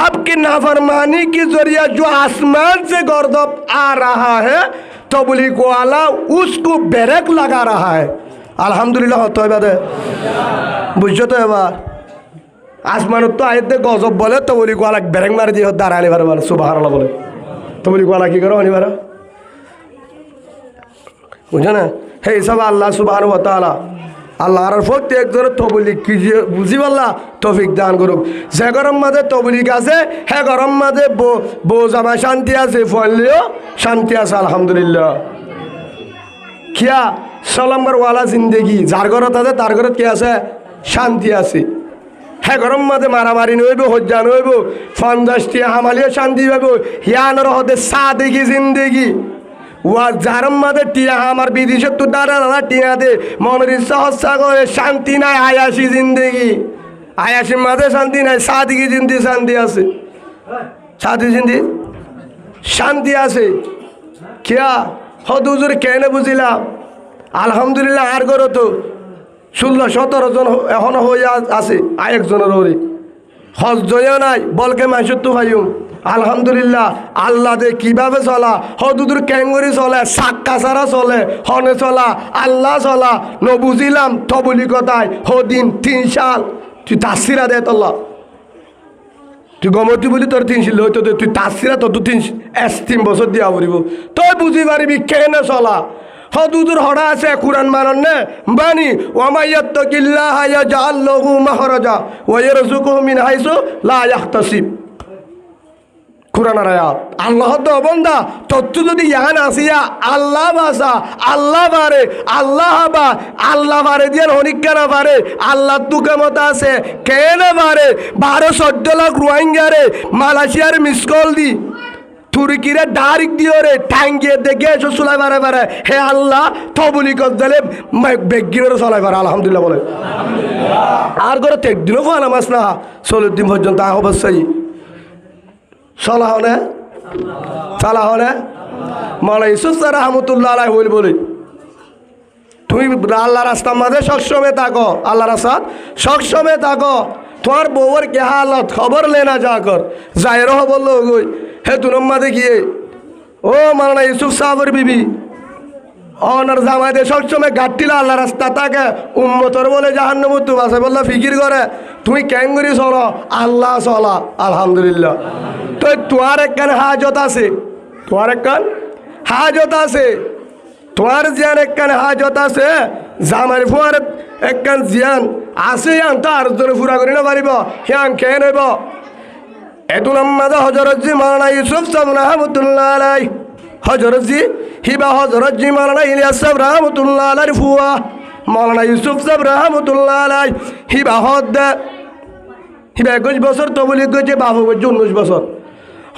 आपकी नाफरमानी की जरिया जो आसमान से गजब आ रहा है तबलीग वाला उसको ब्रेक लगा रहा है আলহামদুলিল্লাহ হতো এবারে বুঝছো তো এবার আসমানত তো আয়তে গজব বলে তো বলি গোয়ালা ব্রেক মারি দিয়ে দাঁড়ানি পারে বলে সুবহানাল্লাহ বলে তো বলি গোয়ালা কি করো অনিবার বুঝো না হে সব আল্লাহ সুবহানাহু ওয়া তাআলা আল্লাহর প্রত্যেক ধরে তবলিগ কি বুঝি বললা তৌফিক দান করুক যে গরম মাঝে তবলিগ আছে হে গরম মাঝে বউ জামাই শান্তি আছে ফলেও শান্তি আছে আলহামদুলিল্লাহ কিয়া সলম্বর ওয়ালা জিন্দেগি যার ঘরত আছে তার ঘরত কি আছে শান্তি আছে হ্যাঁ গরম মাঝে মারামারি নইব হজ্জা নইব 50টি হামালিও শান্তি পাব হিয়ানোর হতে সাদেগি জিন্দেগি ওয়া যারম মাঝে টিয়া আমার বিদেশে তো দাঁড়া দাদা টিয়া দে মনের ইচ্ছা হচ্ছা করে শান্তি নাই আয়াসি জিন্দেগি আয়াসির মাঝে শান্তি নাই সাদেগি জিন্দি শান্তি আছে সাদি জিন্দি শান্তি আছে কিয়া হদুজুর কেন বুঝিলাম আলহামদুলিল্লাহ আর করো তো 16-17 জন এখনো হয়ে আছে আরেকজনের ওরে হজ জয় নাই বলকে মাসুর তো ভাইম আলহামদুলিল্লাহ আল্লাহ দে কিভাবে চলা হদুদুর ক্যাঙ্গুরি চলে সাক্কা সারা চলে হনে চলা আল্লাহ চলা ন বুঝিলাম তবলি কথায় হদিন 3 সাল তুই তাসিরা দে তল্লা তুই গমতি বলি তোর 3 সাল হইতো তুই তাসিরা তো 3 বছর দিয়া পড়িব তুই বুঝি পারিবি কেন চলা হদুদুর হড়া আছে কুরআন মানন না বানি ওয়ামাইয়াত্তাকিল্লাহ ইয়াজআল লাহু মাখরাজা ওয়া ইয়ারযুকুহু মিন হাইসু লা ইয়াহতাসিব কুরআনের আয়াত আল্লাহ তো বন্দা তত্ত্ব যদি ইয়ান আসিয়া আল্লাহ বাসা আল্লাহ বারে আল্লাহ বারে দিয়ে হনিকা না পারে আল্লাহ তুকে মত আছে কেন পারে 12-14 লাখ রোহিঙ্গারে মালয়েশিয়ার মিসকল দি তুর্কিরে ডাইরেক দিও রে টাঙ্গিয়ে দেখে এসো চলাই পারে পারে হে আল্লাহ তবলি করলে বেগিনেরও চলাই পারে আলহামদুলিল্লাহ বলে আর করে একদিনও ফোয়া নামাজ না 40 দিন পর্যন্ত অবশ্যই চলা হনে চালা হনে মানে ইসুস রহমতুল্লাহ আলাই হইল বলে তুমি আল্লাহ রাস্তার মাঝে সবসময় থাকো আল্লাহ রাস্তাত সবসময় থাকো তোমার বউয়ের কে হালত খবর লেনা যা কর যাইর বললো গই হে তুনম মাঝে গিয়ে ও মাওলানা ইউসুফ সাহেবের বিবি অনার জামাইতে সবসময় গাট্টিলা আল্লাহ রাস্তা থাকে উম্মতর বলে জাহান্নামে তু আছে বললা ফিকির করে তুমি ক্যাঙ্গুরি চলো আল্লাহ চলা আলহামদুলিল্লাহ তো তোমার একখান হাজত আছে তোমার একখান হাজত আছে তোমার জিয়ান একখান হাজত আছে জামাই ফুয়ার একখান জিয়ান আছে ইয়ান তো আর জনে ফুরা করি না পারিব হিয়ান খেয়ে নেব এতুন আমাদের হজরত জি মাওলানা ইউসুফ সাহেব রহমতুল্লাহ আলাই হজরত জি হিবা হজরত জি মাওলানা ইলিয়াস সাহেব রহমতুল্লাহ আলাই ফুয়া মাওলানা ইউসুফ সাহেব রহমতুল্লাহ আলাই হিবা হদ হিবা 21 বছর তবলিগ করেছে বাবু বলছে 19 বছর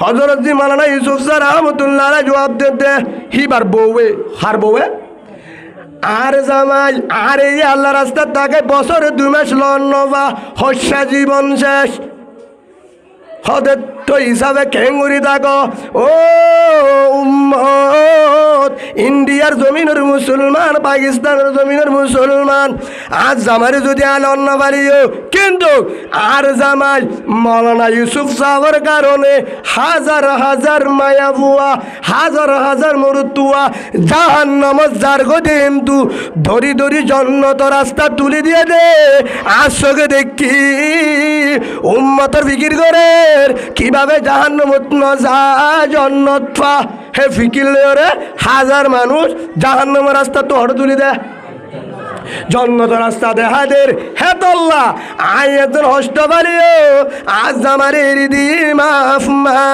হজরত জি মাওলানা ইউসুফ সাহেব রহমতুল্লাহ আলাই জবাব দে হিবার বউয়ে হার বউয়ে আর জামাই আর এই আল্লাহ রাস্তা তাকে বছরে 2 মাস লন নবা হস্যা জীবন শেষ হদের তো হিসাবে খেঙ্গুরি থাকো ও উম্মত ইন্ডিয়ার জমিনের মুসলমান পাকিস্তানের জমিনের মুসলমান আজ জামাই যদি আনন না পারিও কিন্তু আর জামাই মাওলানা ইউসুফ সাহেবের কারণে হাজার হাজার মায়া বুয়া হাজার মরুতুয়া জাহান্নামত যার গতি কিন্তু ধরি ধরি জন্নত রাস্তা তুলে দিয়ে দে আসকে দেখি উম্মতের ফিকির করে কিভাবে জাহান্নামত না যা জন্নত পা হে ফিকির রে হাজার মানুষ জাহান্নামের রাস্তা তো হড় তুলি দে জন্নত রাস্তা দেহাদের হে তল্লা আয়াতের হস্ত পারিও আজ আমার এরি দি মাফ মা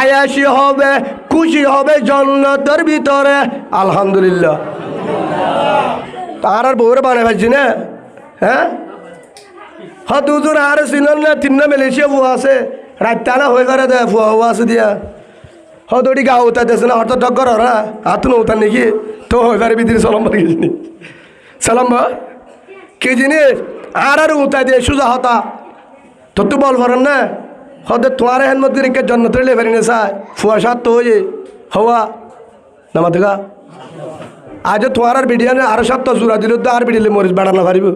আয়াসি হবে খুশি হবে জান্নাতের ভিতরে। আলহামদুলিল্লাহ। তার আর বউরে বানাই পাইছি না। হ্যাঁ দুজন আর চিনন না, তিন মালয়েশিয়া ফুয়া আছে, রাত্যানা হয়ে করে দে ফুয়া হুয়া আছে দিয়া হতটি গা উঠা দিয়েছে না, হঠাৎ ডক্কর হরা হাত উঠান নাকি তো হয়ে পারে ভিতরে সালাম পারি গেছি সালাম বা কি জিনিস আর উঠা দিয়ে সুজা হতা তোর তো বল পারেন না হতে তোমার হেন মধ্যে রেখে জন্ম তৈরি পারি না চাই ফুয়া সাত তো হয়ে হওয়া নামা দেখা আজ তোমার আর বিডিয়ান আরো সাত তো জোড়া দিল তো আর বিডিলে মরিচ বাড়ানো পারিব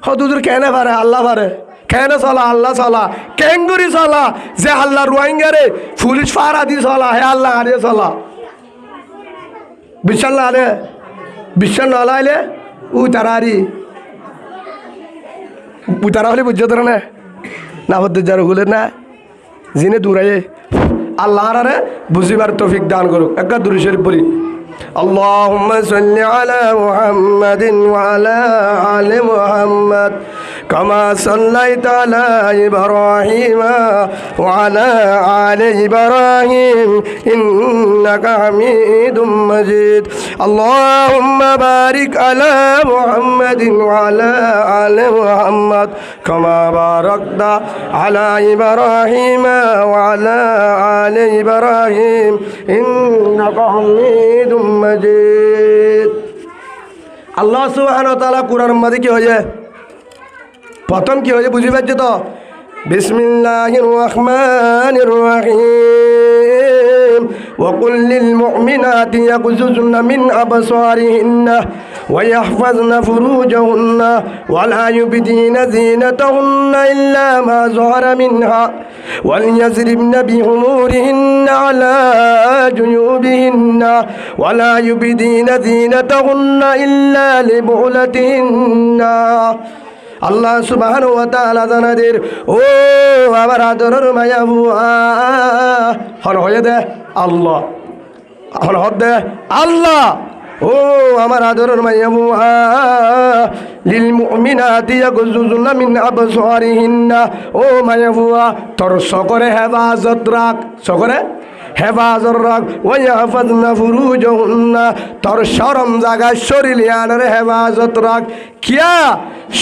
হতুজুর কেন পারে আল্লাহ পারে কেন চলা আল্লাহ চলা কেঙ্গুরি চলা যে আল্লাহ রোহিঙ্গারে পুলিশ ফারা দিয়ে চলা হে আল্লাহ আরে চলা বিশ্বাস না আলে বিশ্বাস না আলাইলে উতারি উতারা হলে বুঝতে তোর না হতে যার হলে না জিনে দূরাইয়ে আল্লাহ আরে বুঝিবার তৌফিক দান করুক একটা দূরে শরীফ বলি اللهم صل على محمد وعلى آل محمد كما صليت على إبراهيم وعلى آل إبراهيم إنك حميد مجيد اللهم بارك على محمد وعلى آل محمد كما باركت على إبراهيم وعلى آل إبراهيم إنك حميد مجيد আল্লাহ সুবহানাহু ওয়া তাআলা কুরআনের মধ্যে কি হয়ে প্রথম কি হয়ে বুঝি পাচ্ছ তো বিসমিল্লাহির রহমানির রহিম ওয়া কুল লিল মুমিনাতি ইয়াগযুযনা মিন আবসারিহিন্না ওয়া ইয়াহফাযনা ফুরুজাহুন্না ওয়া লা ইউবদিনা যিনাতাহুন্না ইল্লা মা যাহারা মিনহা ওয়া লিয়াযরিবনা বিহুমুরিহিন্না আলা জুয়ুবিহিন্না ওয়া লা ইউবদিনা যিনাতাহুন্না ইল্লা লিবুলাতিহিন্না আল্লাহ সুবহানাহু ওয়া তাআলা জানাদের ও আমার আদরের মায়া বুয়া হন হয়ে দে আল্লাহ হন হদ দে আল্লাহ ও আমার আদরের মায়া বুয়া লিল মুমিনাতি ইয়াগযুযুনা মিন আবসারিহিন্না ও মায়া বুয়া তোর সকরে হেফাজত রাখ সকরে হেফাজত রাখ ওয়া ইয়াহফাযনা ফুরুজাহুন্না তোর শরম জাগা শরীলিয়ানের হেফাজত রাখ কিয়া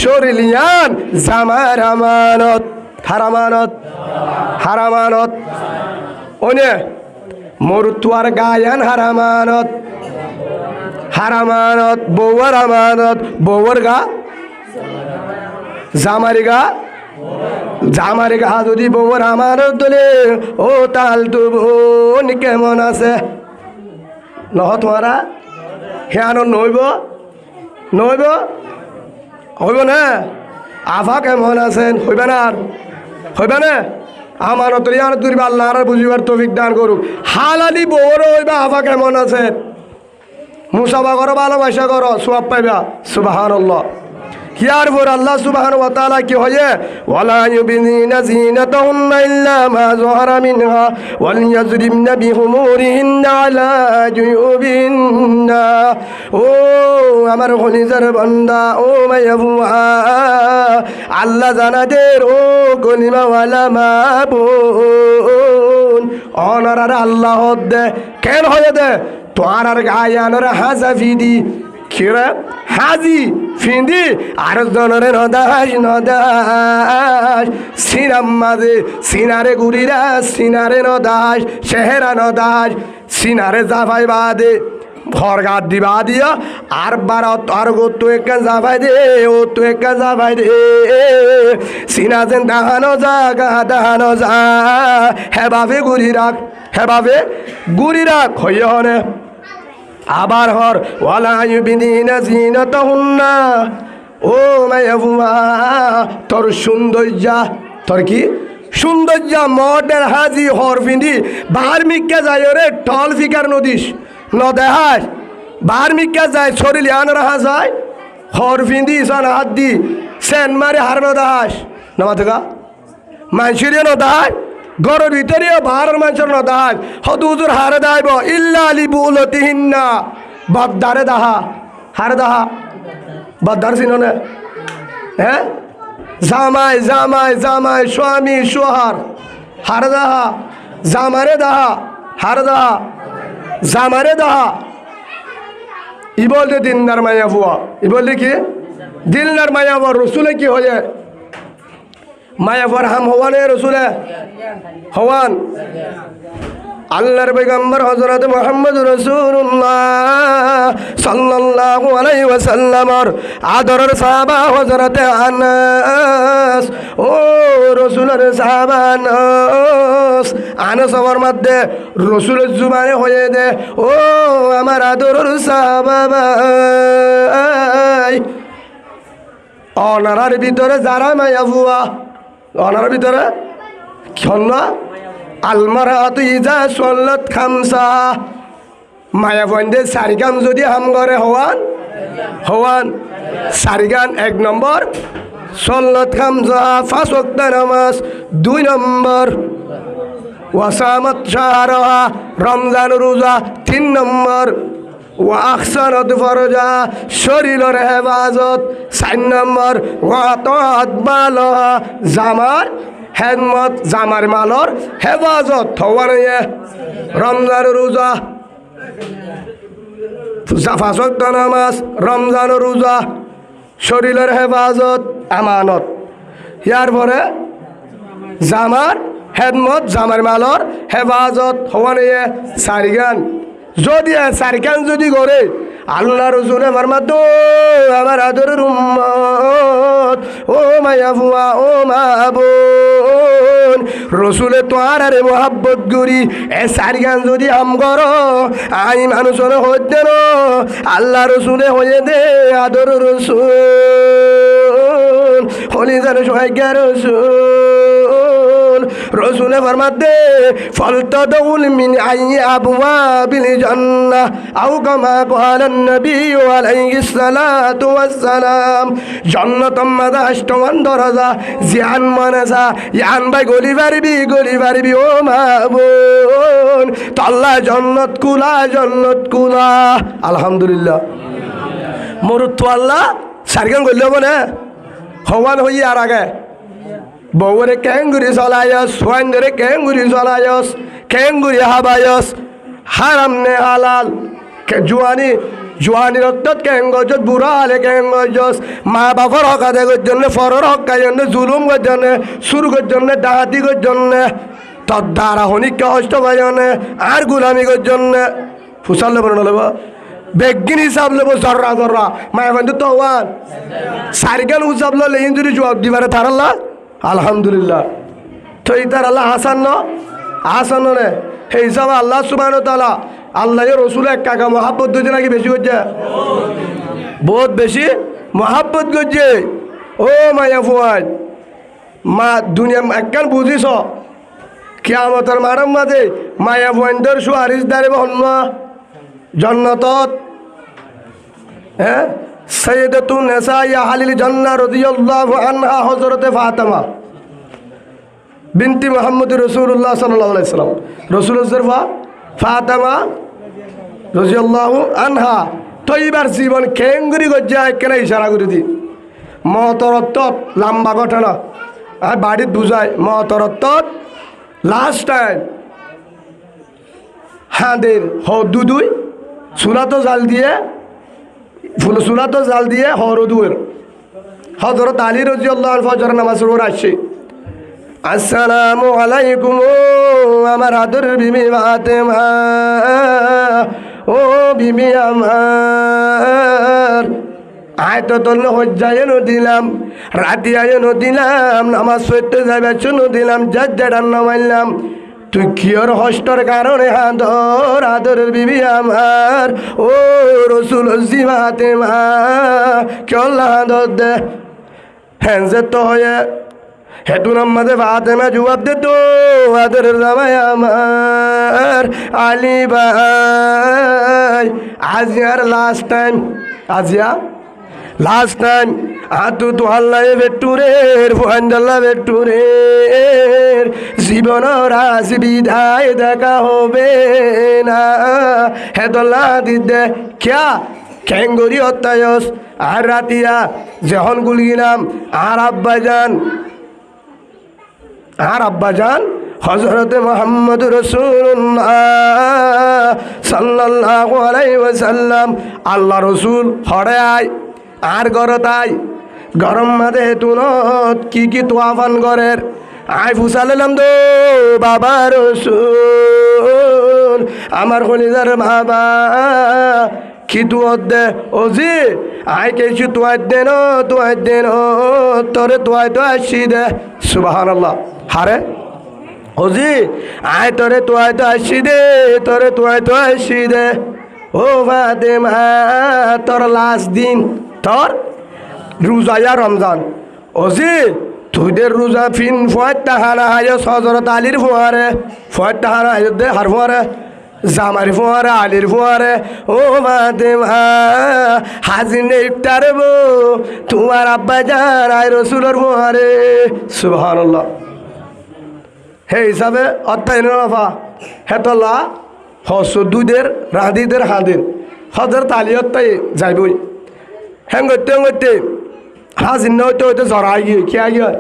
শরীলিয়ান জামার আমানত হারামানত হারামানত ওনে মরতুয়ার গায়ান হারামানত হারামানত বউর আমানত বউর গা জামারি গা জামারে গা যদি বউর আমানত দলে ও তাল তো বোন কেমন আছে নহ তোমারা হেয়ান নইব নইব হইব না আফা কেমন আছেন হইবে না আর হইবে না আমানত ইয়ার দুর্ব আল্লাহ আর বুঝিবার তৌফিক দান করুক হালালি বউর হইবা আফা কেমন আছেন মুসাফা করো ভালোবাসা করো সওয়াব পাইবা সুবহানাল্লাহ ইয়ার পর আল্লাহ সুবহানাহু ওয়া তাআলা কি হয় ওয়ালা ইউবিদিনা যিনাতাহুন্না ইল্লা মা যাহারা মিনহা ওয়াল ইয়াযরিবনা বিহুমুরিহিন্না আলা জুয়ুবিহিন্না ও আমার খলিজার বান্দা ও মায়াবুয়া আল্লাহ জানাদের ও গনিমাওয়ালা মাবুন অনার আল্লাহ দে কেন হয়ে দে তোর আর গায়ানোর হাজাফিদি কিরা হাজি ফিন্দি আর জনরে নদাস নদাস সিনাম মাঝে সিনারে গুড়িরা সিনারে নদাস শেহেরা নদাস সিনারে জাফাই বাদে ভরগাত দিবা দিয়া আর বারত আর গো তো একটা জাফাই দে ও তো একটা জাফাই দে সিনা যেন দাহানো জাগা দাহানো যা হেবাবে গুড়ি রাখ হেবাবে গুড়ি রাখ হইয়া হনে আবার হর ওয়ালা ইউবিদিনা যিনাতাহুন্না ও মায়াবুয়া তোর সৌন্দর্য তোর কি সৌন্দর্য মডেল হাজি হর ফিন্দি বার্মিকা যায় রে টল ফিকার নদীস নদেহাস বার্মিকা যায় শরীর আন রাহা যায় হর ফিন্দি সান হাত দি সেন মারে হার নদাহাস নামা থেকে মানসিরে নদাহাস ঘরের ভিতরেও বাহারের মানুষের নদাহাস হদুজুর হারে দাইব ইল্লা লিবুলতিহিন্না বাদ্দারে দাহা হারে দাহা বাদ্দার চিনো হ্যাঁ জামাই জামাই জামাই স্বামী সোহার হারে দাহা জামারে দাহা হার দা জামারে দা ই বলতে দিনদার মায়া ফুয়া ই বললে কি দিলদার মায়া ফুয়া রসুলে কি হয়ে মায়া ফুয়ার হাম হওয়ানে রসুলে হওয়ান আল্লাহর পয়গম্বর হযরত মুহাম্মদ রাসূলুল্লাহ সাল্লাল্লাহু আলাইহি ওয়াসাল্লামর আদরের সাহাবা হযরত আনাস ও রাসূলের সাহাবা আনাস আমার মধ্যে রাসূলের জুবানে হয়ে দে ও আমার আদরের সাহাবা ভাই অনারার ভিতরে যারা মায়া ফুয়া অনারার ভিতরে খন্না আলমারাতু ইজা সল্লাত খামসা মায়া বন্দে সারিগাম যদি হাম করে হওয়ান সারিগান 1 নম্বর সল্লাত খামসা 5 ওয়াক্ত নামাজ 2 নম্বর ওয়াসামাত শাহরাহা রমজান রোজা 3 নম্বর ওয়া আহসানাত ফরজা শরীরের হেফাজত 4 নম্বর ওয়া তাআত বালাহা জামার হেদমত জামার মালর হেফাজত হওয়ানে রমজান রোজা 5 ওয়াক্ত নামাজ রমজান রোজা শরীরের হেফাজত আমানত ইয়ার পরে জামার হেদমত জামার মালর হেফাজত হওয়ানে সারিগান যদি সারিগান যদি করে আল্লাহ রসুল আমার মাতো আমার আদরের উম্মত ও মায়া ফুয়া ও মা বোন রসুলে তোয়ার আরে মোহাব্বত করি এ সারিগান যদি হাম করো আমি মানুষের হইতে ন আল্লাহ রসুলে হয়ে দে আদর রসুল হলি যেন সোহাগ্যা রসুল রসুলে ফরমাতে ফলতদউল মিন আইয়ি আবওয়াবিল জান্নাহ আও কামা ক্বালা নবী আলাইহিস সালাতু ওয়াস সালাম জান্নাতুম মাদাশতওয়ান দরজা জিয়ান মানাসা ইয়ান ভাই গলি পারবি ও মা বোন আল্লাহ জান্নাত কুলা আলহামদুলিল্লাহ মরুত আল্লাহ সারগান গল্য বনে হওয়ান হই আর আগে বউরে কেঙ্গুরি চলায়স সোয়াইন্দরে কেঙ্গুরি চলায়স কেঙ্গুরি হাবায়স হারাম নে হালাল জোয়ানির অর্থাৎ কেঙ্গজত বুড়া হলে কেঙ্গজস মা বাবার হক আদায় করার জন্য ফরর হক জন্য জুলুম করার জন্য সুর করার জন্য ডাহাতি করার জন্য তর দ্বারা হনিকা হষ্ট ভাইজনে আর গুলামি করার জন্য ফুসাল লেব নলেব বেগিন হিসাব লেব জর্রা মায়া বন্ধু তো হওয়ান সারিগান হিসাব ললে যদি জবাব দিবারে তার আল্লাহ আলহামদুলিল্লাহ তো ইতার আল্লাহ হাসান নে সেই হিসাবে আল্লাহ সুবহানাহু ওয়া তাআলা আল্লাহ রসুল এক কাকা মহাব্বত করছে নাকি বেশি করছে বহুত বেশি মহাব্বত করছে ও মায়া ফুয়াজ মা দুনিয়া একখান বুঝিস কিয়ামতের মারাম মাঝে মায়া ফুয়াইন্দর সুয়ারিস দাঁড়ে হন্মা জন্নতত হ্যাঁ সৈয়দাতুন নিসা আহলিল জান্নাহ রাদিয়াল্লাহু আনহা হযরতে ফাতেমা বিনতি মুহাম্মদ রাসূলুল্লাহ সাল্লাল্লাহু আলাইহি সাল্লাম রাসূলের জরফা ফাতেমা রাদিয়াল্লাহু আনহা তৈবার জীবন কেঙ্গুরি গজ্জায় কেন ইশারা করে দি মহতরত্ব লম্বা ঘটনা আর বাড়ির বুঝায় মহতরত্ব লাস্ট টাইম হাঁদের দুই চুলাতো জাল দিয়ে হরদুয়ের হযরত আলী রাদিয়াল্লাহু আনহু ফজর নামাজ পড়ে আসছে আসসালামু আলাইকুম আমার আদর বিবি ফাতেমা ও বিবি আমার আয়তো তন্ন হজ্জায় দিলাম রাতি আয় দিলাম নামাজ পড়তে যাবে শুনো দিলাম যার নামাইলাম তুই কিয়র হষ্টর কারণে আদরের বিবি আমার ও রসুল ফাতেমা কেল্লা হাদর দে হ্যাঁ তো হয়ে হেতু নাম্মাদে ফাতেমা জবাব দে তো আদরের জামাই আমার আলী ভাই আজিয়ার লাস্ট টাইম আতু তো আল্লাহ বেটুরের ফুয়ান্দাল্লাহ বেটুরের জীবন রাজ বিধায় দেখা হবে না হেদল্লা দিদে ক্যা খেঙ্গরি অত্যায়স আর রাতিয়া যখন গুলগিলাম আর আব্বাজান হযরত মুহাম্মদ রাসূলুল্লাহ সাল্লাল্লাহু আলাইহি ওয়াসাল্লাম আল্লাহ রসুল হরে আয় আর গরতাই গরম মাদে তুনত কি তোয়াফান গরের আয় ফুসালাম দো বাবা রসুল আমার কলিজার বাবা কি তুয়ত দে ওজি আয় কেছু তুয়াত দেন তোরে তুয়াই তো আসি দে সুবহানাল্লাহ হারে ওজি আয় তোরে তুয়াই তো আসি দে তোরে তুয়াই তো আসি দে ও ফাতেমা তোর লাস্ট দিন তোর রোজা রমজান ওজি তুইদের রোজা ফিন ফয়ের তাহানা হায় হযরত আলীর ফয়ের তাহানা হায় দে হার ফুয়ারে জামার ফুয়ারে আলীর ফুয়ারে ও ফাতেমা হাজিনে ইফতার বো তোমার আব্বা জান আয় রসুলের ফুয়ারে সুবহানাল্লাহ হে হিসাবে অর্থাৎ নফা হেতলা হসুদের রাঁধিদের হাঁদির হজরত আলিয়ত তাই যাইবই হ্যাঁ করতে হাজির হইতে জড়া গিয়ে খেয়া গিয়ে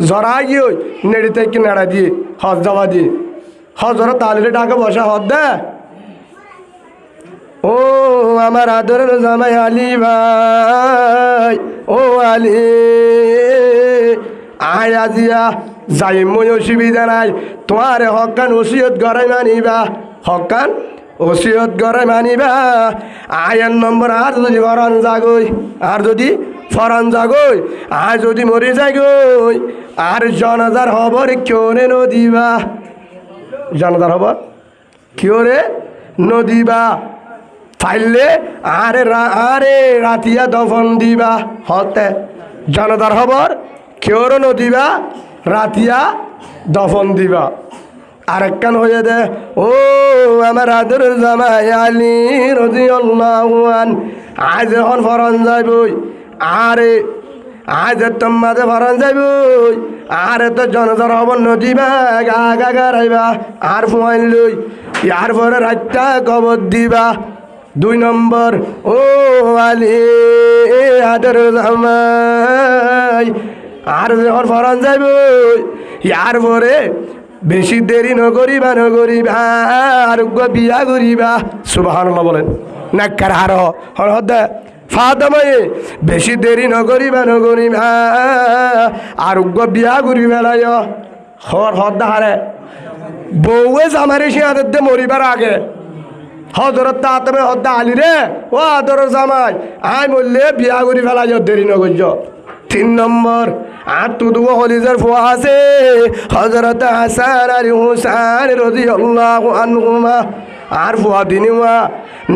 জড়া গিয়ে নেড়ি থেকে নেড়া দিয়ে হজ যাওয়া দিয়ে হজরত আলির ডাকে বসা হদ দে ও আমার আদরের জামাই আলী ভাই ও আলী আয় আজিয়া যাই মই অসুবিধা নাই তোমার হকান ওসিয়ত গড়াই মানিবা হকান ওসিয়ত গড়াই মানিবা আয়ের নম্বর আর যদি ফরান যাগই আর যদি ফরান যাগই আর যদি মরে যাগই আর জনাজার খবর কেউ রে নদিবা জনাজার খবর কেউ রে নদিবা ফাইলে আরে রাতিয়া দফন দিবা হতে জনাজার খবর কেউ রে নদিবা রাতিয়া দফন দিবা আরেকখান হয়ে দে ও আমার আদর জামাই আলী রাদিয়াল্লাহু আন আজ এখন ফরন যাইবই আরে আজ তোমাদের ফরন যাইবই আরে তো জনতার হব নদীবা গা গারাইবা আর ফুয়াইন লই ইয়ার পরে রাতটা কবর দিবা 2 নম্বর ও আলী আদর জামাই আর যখন ফরন যাইবই ইয়ার পরে বেশি দেরি নকরিবা আর বিয়া করিবা সুবহানাল্লাহ বলেন নাকার হার হদ ফাতেমায়ে বেশি দেরি নকরিবা আর বিয়া করিবা লাই হদ হারে বউয়ে জামারি সিঁহাতে মরিবার আগে হজরত তাতমে হদ আলি রে ও আদর জামাই আই বললে বিয়া করি ফেলাই দেরি নকর্য 3 নম্বর আর তুদু হলিজার ফুয়া আছে হযরত হাসান আর হুসাইন রাদিয়াল্লাহু আনহুমা আর ফুয়া দিনুয়া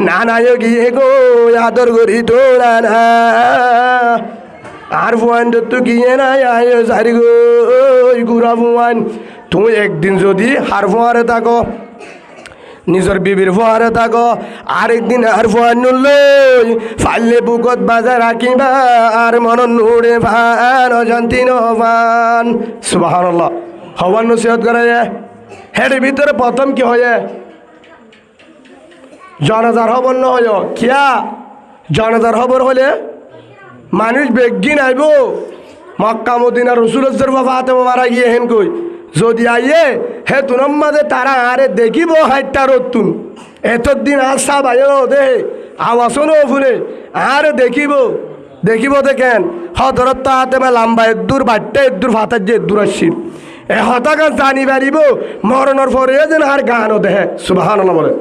নানায় গিয়ে গো আদর করি তোরা না আর ফুয়ান তো গিয়ে না আয় সারি গো গুড়া ফুয়ান তুমি একদিন যদি হার ফুয়ারে থাকো নিজের বিবির ফুয়ারে থাকো আরেকদিন আর ফুয়ার নুলই ফাইলে বুকত বাজার রাখিবা আর মন নুড়ে ভান অজান্তি নভান সুবহানাল্লাহ হওয়ার নসিহত করে হের ভিতরে প্রথম কি হয়ে জনাজার খবর ন হয় কিয়া জনাজার খবর হলে মানুষ বেগিন আইব মক্কা মদিনা রসুলের ফাতেমা মারা গিয়ে হেন কই যদি আইয়ে হে তুনম মাঝে তারা আরে দেখিব হাইটা রতুন এতদিন আসা বাইর দে আওয়াজও ফুলে আরে দেখিব দেখেন হজরত তাহাতে লাম্বা এদুর বাড়তে এদুর ফাতার যে এদুর আসছিল এ হতাকা জানি পারিব মরণের পরে যেন আর গানও দেহে সুবহানাল্লাহ বলে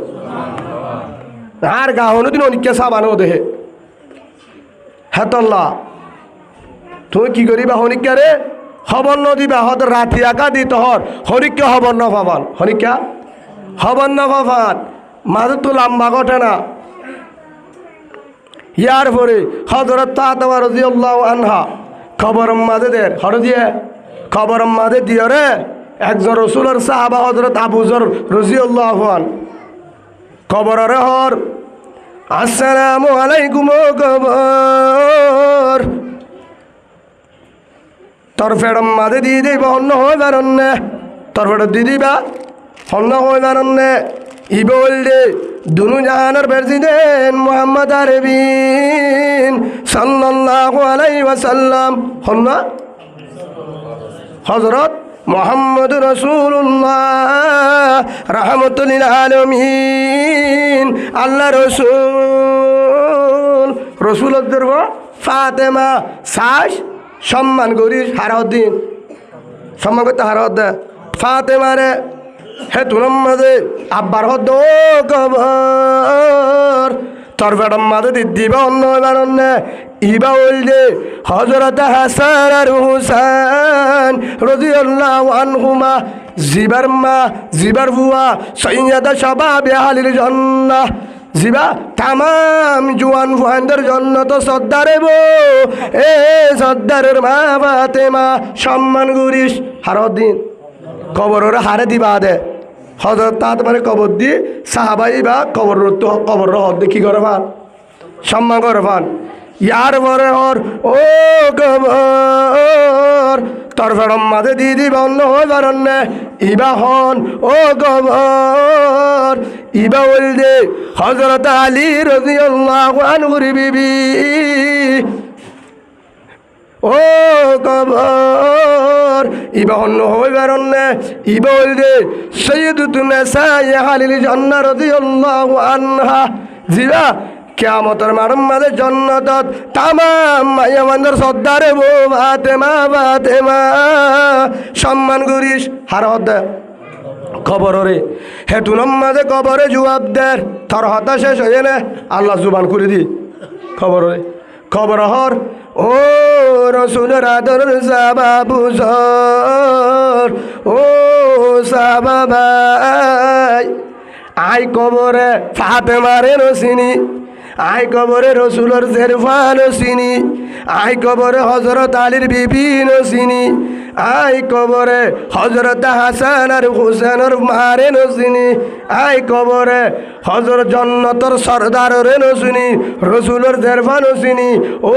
আর গাহনো দিন অনেককে সাবানও দেহে হেতল্লা তুমি কি করিবা হনিকা রে খবর নদিবা হত রাতি আঁকা দি তহর হরিকা খবর ন পাবান হরিকা খবর ন পাবান মাঝে তো লম্বা ঘটনা ইয়ার পরে হযরত ফাতেমা রাদিয়াল্লাহু আনহা খবর মাঝে দের হর দিয়ে খবর মাঝে দিয়ে রে একজন রসুলের সাহাবা হযরত আবু যর রাদিয়াল্লাহু আন খবর রে হর আসসালামু আলাইকুম খবর তোর ফেড়ম মাঝে দিয়ে দিব অন্য হয়ে বেরোন্নে তোর ফেড় দিয়ে দিবা অন্য হয়ে বেরোন্নে ই বললে দুনু জাহানের প্রেসিডেন্ট মুহাম্মদ আরবিন সাল্লাল্লাহু আলাইহি ওয়াসাল্লাম হন্না হযরত মুহাম্মদ রাসূলুল্লাহ রাহমাতুল লিল আলামিন আল্লাহ রসুলের ধরব ফাতেমা সাস সম্মান করি হারাউদ্দিন সম্মান করতে হারাউদ্দা ফাতেমারে হে তুলম মাঝে আব্বার হদ কবর তোর বেড়ম মাঝে দিবা অন্য এবার অন্য ইবা ওইলে হযরত হাসান আর হুসাইন রাদিয়াল্লাহু আনহুমা জিবার মা জিবার বুয়া সাইয়্যিদা শাবাবে আহলিল জান্নাহ জিবা তামাম জওয়ান ফুয়ানদের জন্য তো সর্দারে বো এ সর্দারের মা ফাতেমা সম্মান করিস হারদিন কবরের হারে দিবা দে হযরত তাত মানে কবর দি সাহাবাই বা কবর হদ কি করে ভান সম্মান করে ভান ইয়ার পরে ওর ও কবর তোর ফেরম মাঝে দিদি বন্ধ হয়ে পারেন ইবা হন ও কবর ইবা বল দে হযরত আলী রাদিয়াল্লাহু আনহুর বিবি ও কবর ইবা হন হয়ে পারেন ইবা বল দে সাইয়্যিদাতুন নিসাই আহলিল জান্নাহ রাদিয়াল্লাহু আনহা জিবা কিয়ামতের মাঠের মাঝে জান্নাতত তামাম মাইয়ামানদের সর্দারে বো ফাতেমা সম্মান করিস হারদ খবরে হেতুনম মাঝে কবরে জবাব দের তোর হতা শেষ হয়ে না আল্লাহ জুবান করে দি খবর হর ও রসুলের আদর সাবাবু ও সাবাবাই আই কবরে ফাতেমারে নসিনি আই কবরে রসুলের জেরফান চিনি আই কবরে হযরত আলীর বিবি চিনি আই কবরে হযরত হাসান আর হুসেনের মারে চিনি আই কবরে হযরত জান্নাতের সরদারের চিনি রসুলের জেরফান চিনি ও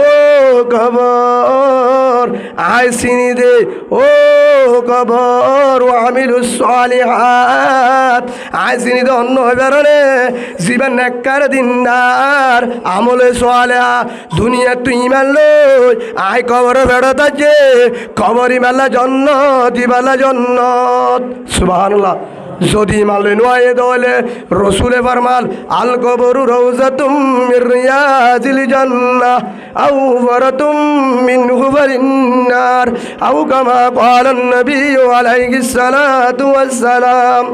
কবর আই চিনি দে ও কবর ও আমিলুস সালিহাত আই চিনি দে অন্য হইবারে জীবন নেককার দিনদার আমলে সোয়ালেহা দুনিয়া তুই ইমান লই আই কবর বেড়ত আছে কবর ইমাল্লা জন্নত ইমাল্লা জন্নত সুবহানাল্লাহ যদি মালে নয় দলে রসুলে ফরমাল আল কবরু রওজাতুম মির রিয়াজিল জান্নাহ আও ওয়ারাতুম মিন হুবারিন নার আও কামা ক্বালান নবী আলাইহিস সালাতু ওয়াস সালাম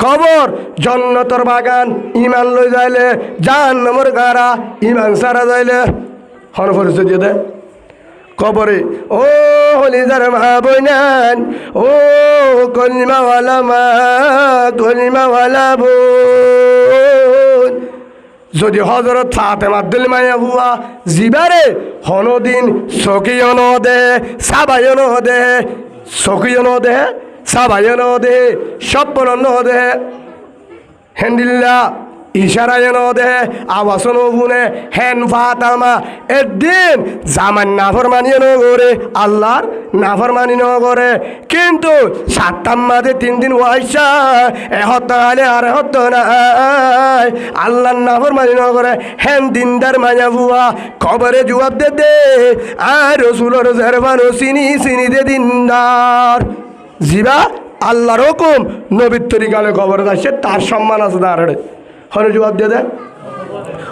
কবর জান্নাতের বাগান ইমান লই যাইলে জাহান্নামের গারা ইমান সারা যাইলে হন পরিচয় দিয়ে দে কবরে ও হলিদার মা বইনান ও কলিমাওয়ালা মা কলিমাওয়ালা বোন যদি হযরত ফাতেমা দিল মায়া হুয়া জিবারে হনদিন সকিয়ন দে সাবায়ন দে সকিয়ন দে সাবায়ন দে স্বপ্ন দে হেন্দিল্লা ইশারায় নদে আওয়াসন গুনে হেন ফাতামা একদিন জামান নাফরমানি নগরে আল্লাহর নাফরমানি নগরে কিন্তু সাতটার মাঝে 3 দিন ওয়াইসা এহতালে আর হত নাই আল্লাহর নাফরমানি নগরে হেন দিনদার মায়া বুয়া কবরে জবাব দে আর রসুলের জেরবানো চিনি দে দিনদার জিবা আল্লাহর হুকুম নবীর তরিকালে কবরে আসছে তার সম্মান আছে দাঁড়াড়ে হলে জবাব দিয়ে দে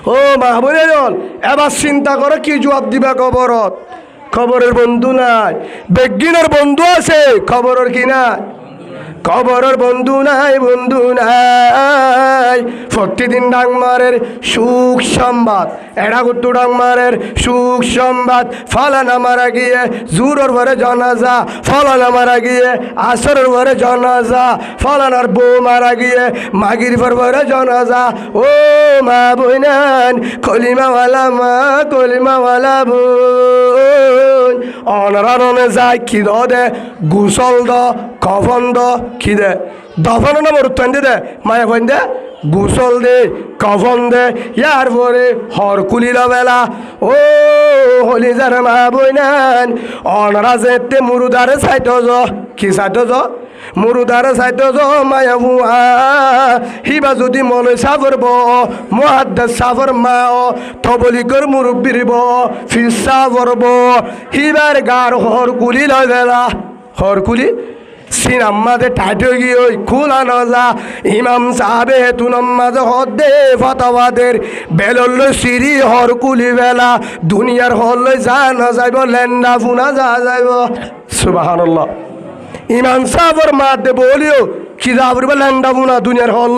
ও মাহবুবে জল এবার চিন্তা করে কি জবাব দিবা কবরত খবরের বন্ধু নাই বেগিনের বন্ধু আছে খবরের কি না কবরের বন্ধু নাই প্রতিদিন ডাংমারের সুখ সংবাদ এড়া গুট্টু ডাংমারের সুখ সংবাদ ফলানা মারা গিয়ে জুরোর ভরে জানাজা ফলানা মারা গিয়ে আসরের ভরে জানাজা ফলানার বউ মারা গিয়ে মাগির ভরে জানাজা ও মা বইনান কলিমাওয়ালা মা কলিমাওয়ালা বোন অনরাননে যায় কি দে গুসল দ কফন দ কি দে দফন না মরুত দে মায়া কইন দে গুসল দে কফন দে ইয়ার পরে হর কুলির বেলা ও হলি যার মা বইনান অনরা যেতে মুরুদারে সাইত কি সাইত মুরুদারে সাইত মায়া বুয়া হিবা যদি মনে সাফর ব মুহাদ্দাস সাফর মা তবলিকর মুরব্বির ব ফিসা করব হিবার গার হর কুলি বেলা হর কুলি সিনাম মাঝে টাইট হয়ে গিয়ে ওই খোলা নজা ইমাম সাহাবে হেতু নমাজ হদে ফতোয়াদের বেলল সিরি হর কুলি বেলা দুনিয়ার হল যা না যাইব লেন্ডা ফুনা যা যাইব সুবহানাল্লাহ ইমাম সাহাবর মাতে বলিও কি যাবর লেন্ডা ফুনা দুনিয়ার হল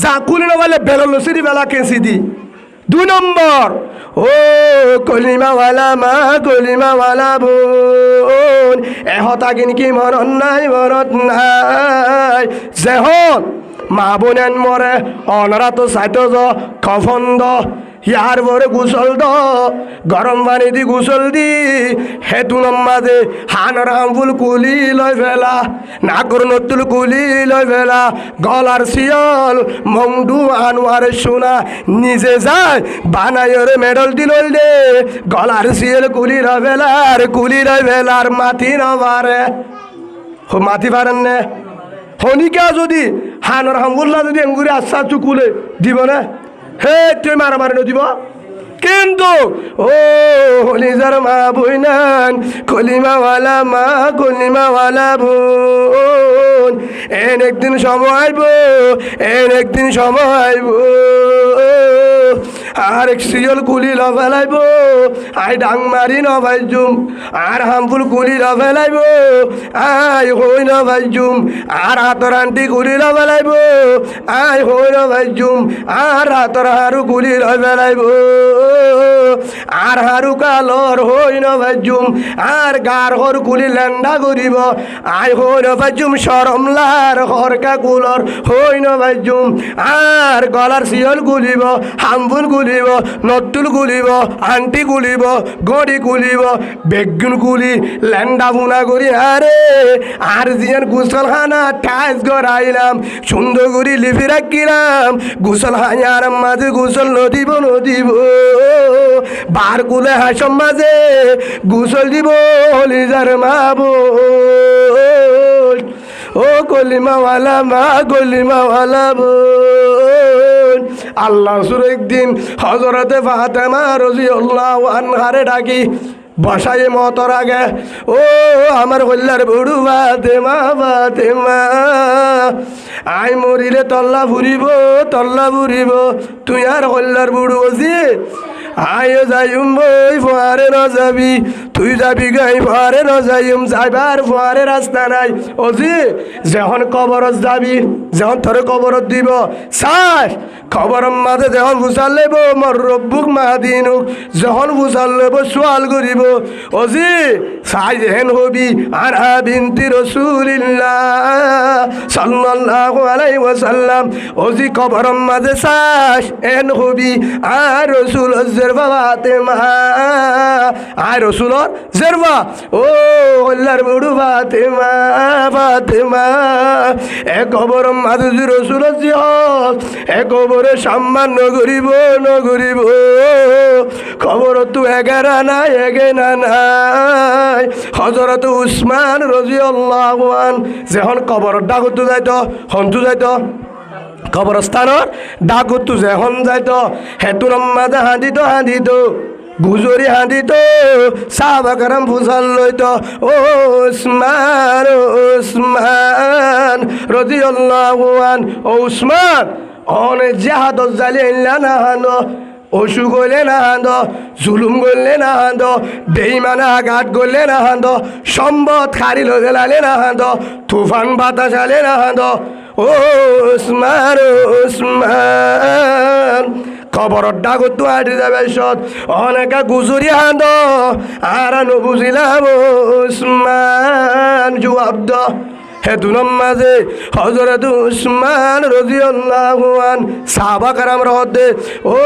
যা কুলি না বলে বেলল সিরি বেলা কেসি দি 2 নম্বর ও কলিমাওয়ালা মা কলিমাওয়ালা বোন এহতা কি মরণ নাই যেহন মা বোনেন মরে অনরা তো চাইতো য কফন দ ইয়ার বরে গুসল দ গরম পানি দি গুসল দি হেতু নমাজে হানর হামফুল কুলি লয় ফেলা নাকর নতুল কুলি লয় ফেলা গলার শিয়ল মংডু আনোয়ার সোনা নিজে যায় বানায়রে মেডল দিল দে গলার শিয়ল কুলি লয় ফেলার কুলি লয় ফেলার মাথি নবারে মাথি পারেন নে হনিকা যদি হানর হামফুল্লা যদি এঙ্গুরি আশা চুকুলে দিব না হে তুই মারামারি দিব কিন্তু ও হলিজার মা বইনান কলিমাওয়ালা মা কলিমাওয়ালা বোন একদিন সময় আইব একদিন সময় আইব আর এক সিয়ল কুলি লফেলাইব আই ডাং মারি নভাইজুম আর হামফুল কুলি লফেলাইব আই হই নভাইজুম আর হাতর আন্টি কুলি লফেলাইব আই হই নভাইজুম আর হাতর হারু কুলি লফেলাইব আর হারু কালর হই নভাইজুম আর গার হর কুলি লেন্ডা করিব আই হই নভাইজুম শরমলার হরকা কুলর হই নভাইজুম আর গলার সিয়ল গুলিব হামফুল গুলিব নতুল গুলিব আন্টি গুলিব গড়ি গুলিব বেগুন গুলি ল্যান্ডা ফুনা করি আরে আর জিয়ান গুসলখানা টাইস গড়াইলাম সুন্দর করি লিপি রাখিলাম গুসল হাইয়ার মাঝে গুসল নদিব বার গুলে হাসম মাঝে গুসল দিব হলিজার মাবো ও কলিমাওয়ালা মা কলিমাওয়ালা বোন আল্লাহ সুর একদিন হজরতে ফাতেমা রাদিয়াল্লাহু আনহারে ডাকি বসাই মতর আগে ও আমার হল্লার বড়ু ফাতেমা ফাতেমা আই মরিলে তল্লা ফুরিব তুই আর হল্লার বড়ু বসি আয়ো যাইম বই ফোয়ারে ন যাবি তুই যাবি গাই ফোয়ারে ন যাইম যাইবার ফোয়ারে রাস্তা নাই ওজি যখন কবরত যাবি যখন তোরে কবরত দিব চাস খবরের মাঝে যখন বুঝাল লেব মর রব্বুক মাদিনুক যখন বুঝাল লেব সোয়াল করিব ওজি চাই যেহেন হবি আর বিনতি রাসূলিল্লাহ সাল্লাল্লাহু আলাইহি ওয়াসাল্লাম ওজি খবরের মাঝে চাস এন হবি আর রাসূল ফাতেমা আর রসুলর জেরবা ও আল্লাহর বড়ু ফাতেমা ফাতেমা এ কবর মাঝে রসুলর জিহদ এ কবরে সম্মান নগরিব খবর তো এগারা নাই এগেনা নাই হযরত উসমান রাদিয়াল্লাহু আন যখন কবর ডাকতো যাইতো হন্তু যাইতো কবরস্থানের ডাকুতু যখন যাইতো হেতুর মাঝে হাঁদিত গুজরি হাঁদিত সাহাবা কারাম ফুসাল লইত ও উসমান রাদিয়াল্লাহু আন ও উসমান অনে জাহাদত জালি আইলা না হানো অসুখ হইলে না হাঁদ জুলুম করলে না হাঁদ বেইমানা আঘাত করলে না হাঁদ সম্পদ খারি লগে লালে না হাঁদ তুফান বাতাস আলে না হাঁদ ও উসমান খবরের ডাকতো আটি যাবে সৎ অনেকা গুজরি হাঁদ আর নবুঝিলাম উসমান জবাব দ হেতু নমাজে হযরত উসমান রাদিয়াল্লাহু আন সাহাবা کرام রহতে ও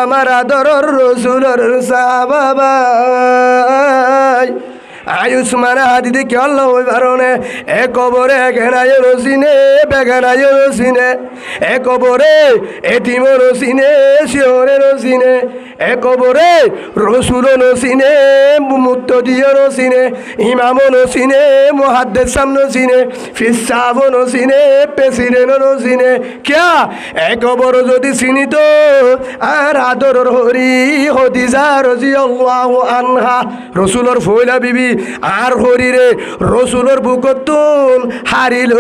আমার আদরের রাসূলের সাহাবা ভাই আই উসমান হাদিতে কি আল্লাহ ওই বারণে এ কবরে গেনায় রসিনে বেগানায় রসিনে এ কবরে এতিম রসিনে শিওরে রসিনে এ কবরে রসুল নসিনে মুত্তদিয় নসিনে ইমাম নসিনে মুহাদ্দিস নসিনে ফিসাব নসিনে প্রেসিডেন্ট নসিনে কিয়া এ কবর যদি চিনিত আর আদরের হরি খদিজা রাদিয়াল্লাহু আনহা রসুলের ফয়লা বিবি আর হরিরে রসুলোর বুকতুন হারিল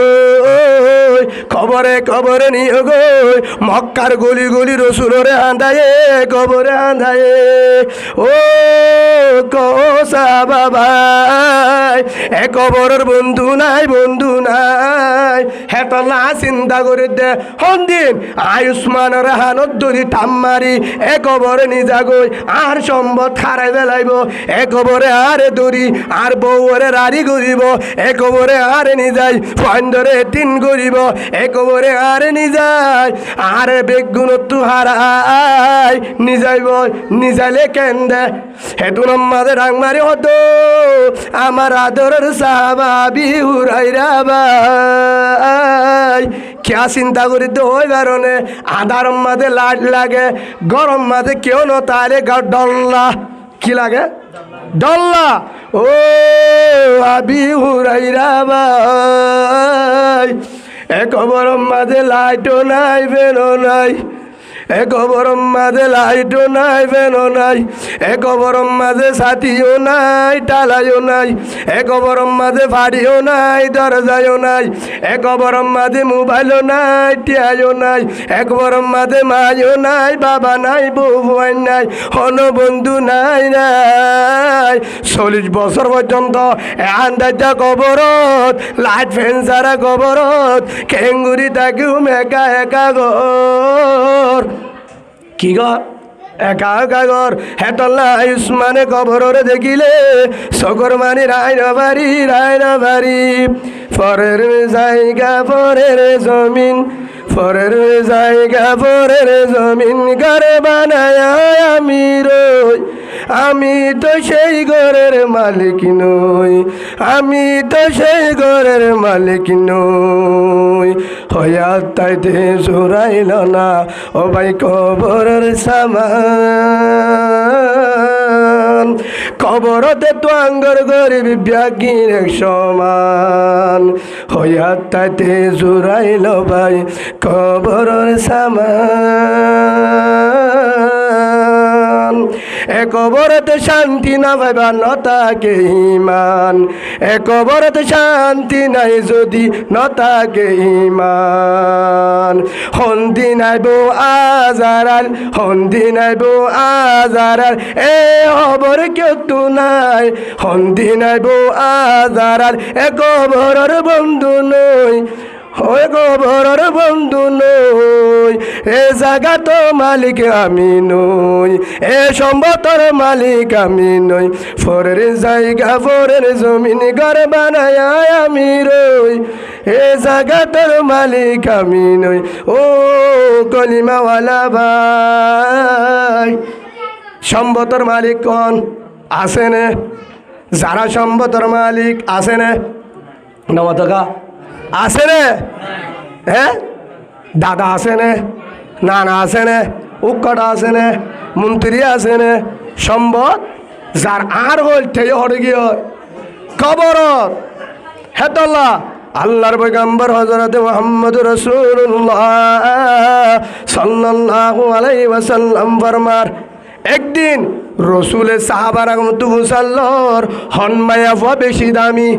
কবরে কবরে নিয়ে গো মক্কার গলি গলি রসুলরে আন্দায়ে কবরে আন্দায়ে ও কোসা বাবা এ কবরের বন্ধু নাই হেতলা চিন্তা করে দে হন্দিন আয়ুষ্মানের হানত ধরি টাম মারি এ কবরে নিজা গই আর সম্পদ খারাই বেলাইব এ কবরে আরে দড়ি আর বউরে রাড়ি করিব এ কবরে আরে নিজাই ফন্দরে তিন করিব এ কবরে আরে নিজাই আরে বেগুন তু হারাই নিজাইব নিজাইলে কেন্দে হেতু নম্মাদে ডাং মারি হতো আমার আদরের সাহাবি হুরাইরা ভাই क्या চিন্তা করি তো ওই কারণে আধার মাঝে লাট লাগে গরম মাঝে কেউ নতালে ডল্লা কি লাগে ডল্লা ও আবি হুরাইরা ভাই এক গরম মাঝে লাইটও নাই বেরো নাই এক গরম মাঝে লাইটও নাই বেরো নাই এক গরম মাঝে সাথীও নাই টালাইও নাই এক গরম মাঝে ফাড়িও নাই দরজায়ও নাই এক গরম মাঝে মোবাইলও নাই টিয়াইও নাই এক গরম মাঝে মাইও নাই বাবা নাই বউ নাই হন বন্ধু নাই নাই 40 বছর পর্যন্ত আন্দাজা কবরত লাইট ফ্যান সারা কবরত খেঙ্গুরি তাকেও একা একা ঘর কি ঘর একা একা ঘর হেতল্লা আয়ুষ্মানে কবরে দেখিলে সকর মানি রায়না বাড়ি পরের জায়গা পরের জমিন পরের জায়গা পরের জমিন ঘরে বানায় আমি রই আমি তো সেই ঘরের মালিক নই আমি তো সেই ঘরের মালিক নই হইয়া তাইতে জোরাইল না ও ভাই কবরের সামান কবরতে তো আঙ্গর গরিব ব্যাগির এক সমান হইয়া তাইতে জোরাইল ভাই কবরের সামান এ কবরতে শান্তি না ভাইবা নতাকে ইমান এ কবরতে শান্তি নাই যদি নতাকে ইমান হন্দি নাইব আজারাল হন্দি নাইব আজারাল এ খবর কেউ তো নাই হন্দি নাইব আজারাল এ কবরের বন্ধু নই ওই কবরের বন্ধু নই এ জায়গা তো মালিক আমি নই এ সম্পদের মালিক আমি নই ফরের জায়গা ফরের জমিন ঘর বানায় আমি রই এ জায়গা তোর মালিক আমি নই ও কলিমাওয়ালা ভাই সম্পদের মালিক কোন আছে না যারা সম্পদের মালিক আছে না নমতকা আছে রে হ্যাঁ দাদা আছে নে নানা আছে নে উক্কটা আছে নে মন্ত্রী আছে নে সম্পদ যার আর হল থেকে হরে গিয়ে কবরত হেতল্লা আল্লাহর পয়গম্বর হযরত মুহাম্মদ রাসূলুল্লাহ সাল্লাল্লাহু আলাইহি ওয়াসাল্লাম ফরমার একদিন রসুলের সাহাবারা মতো মুসাল্লর হনমায়া বেশি দামি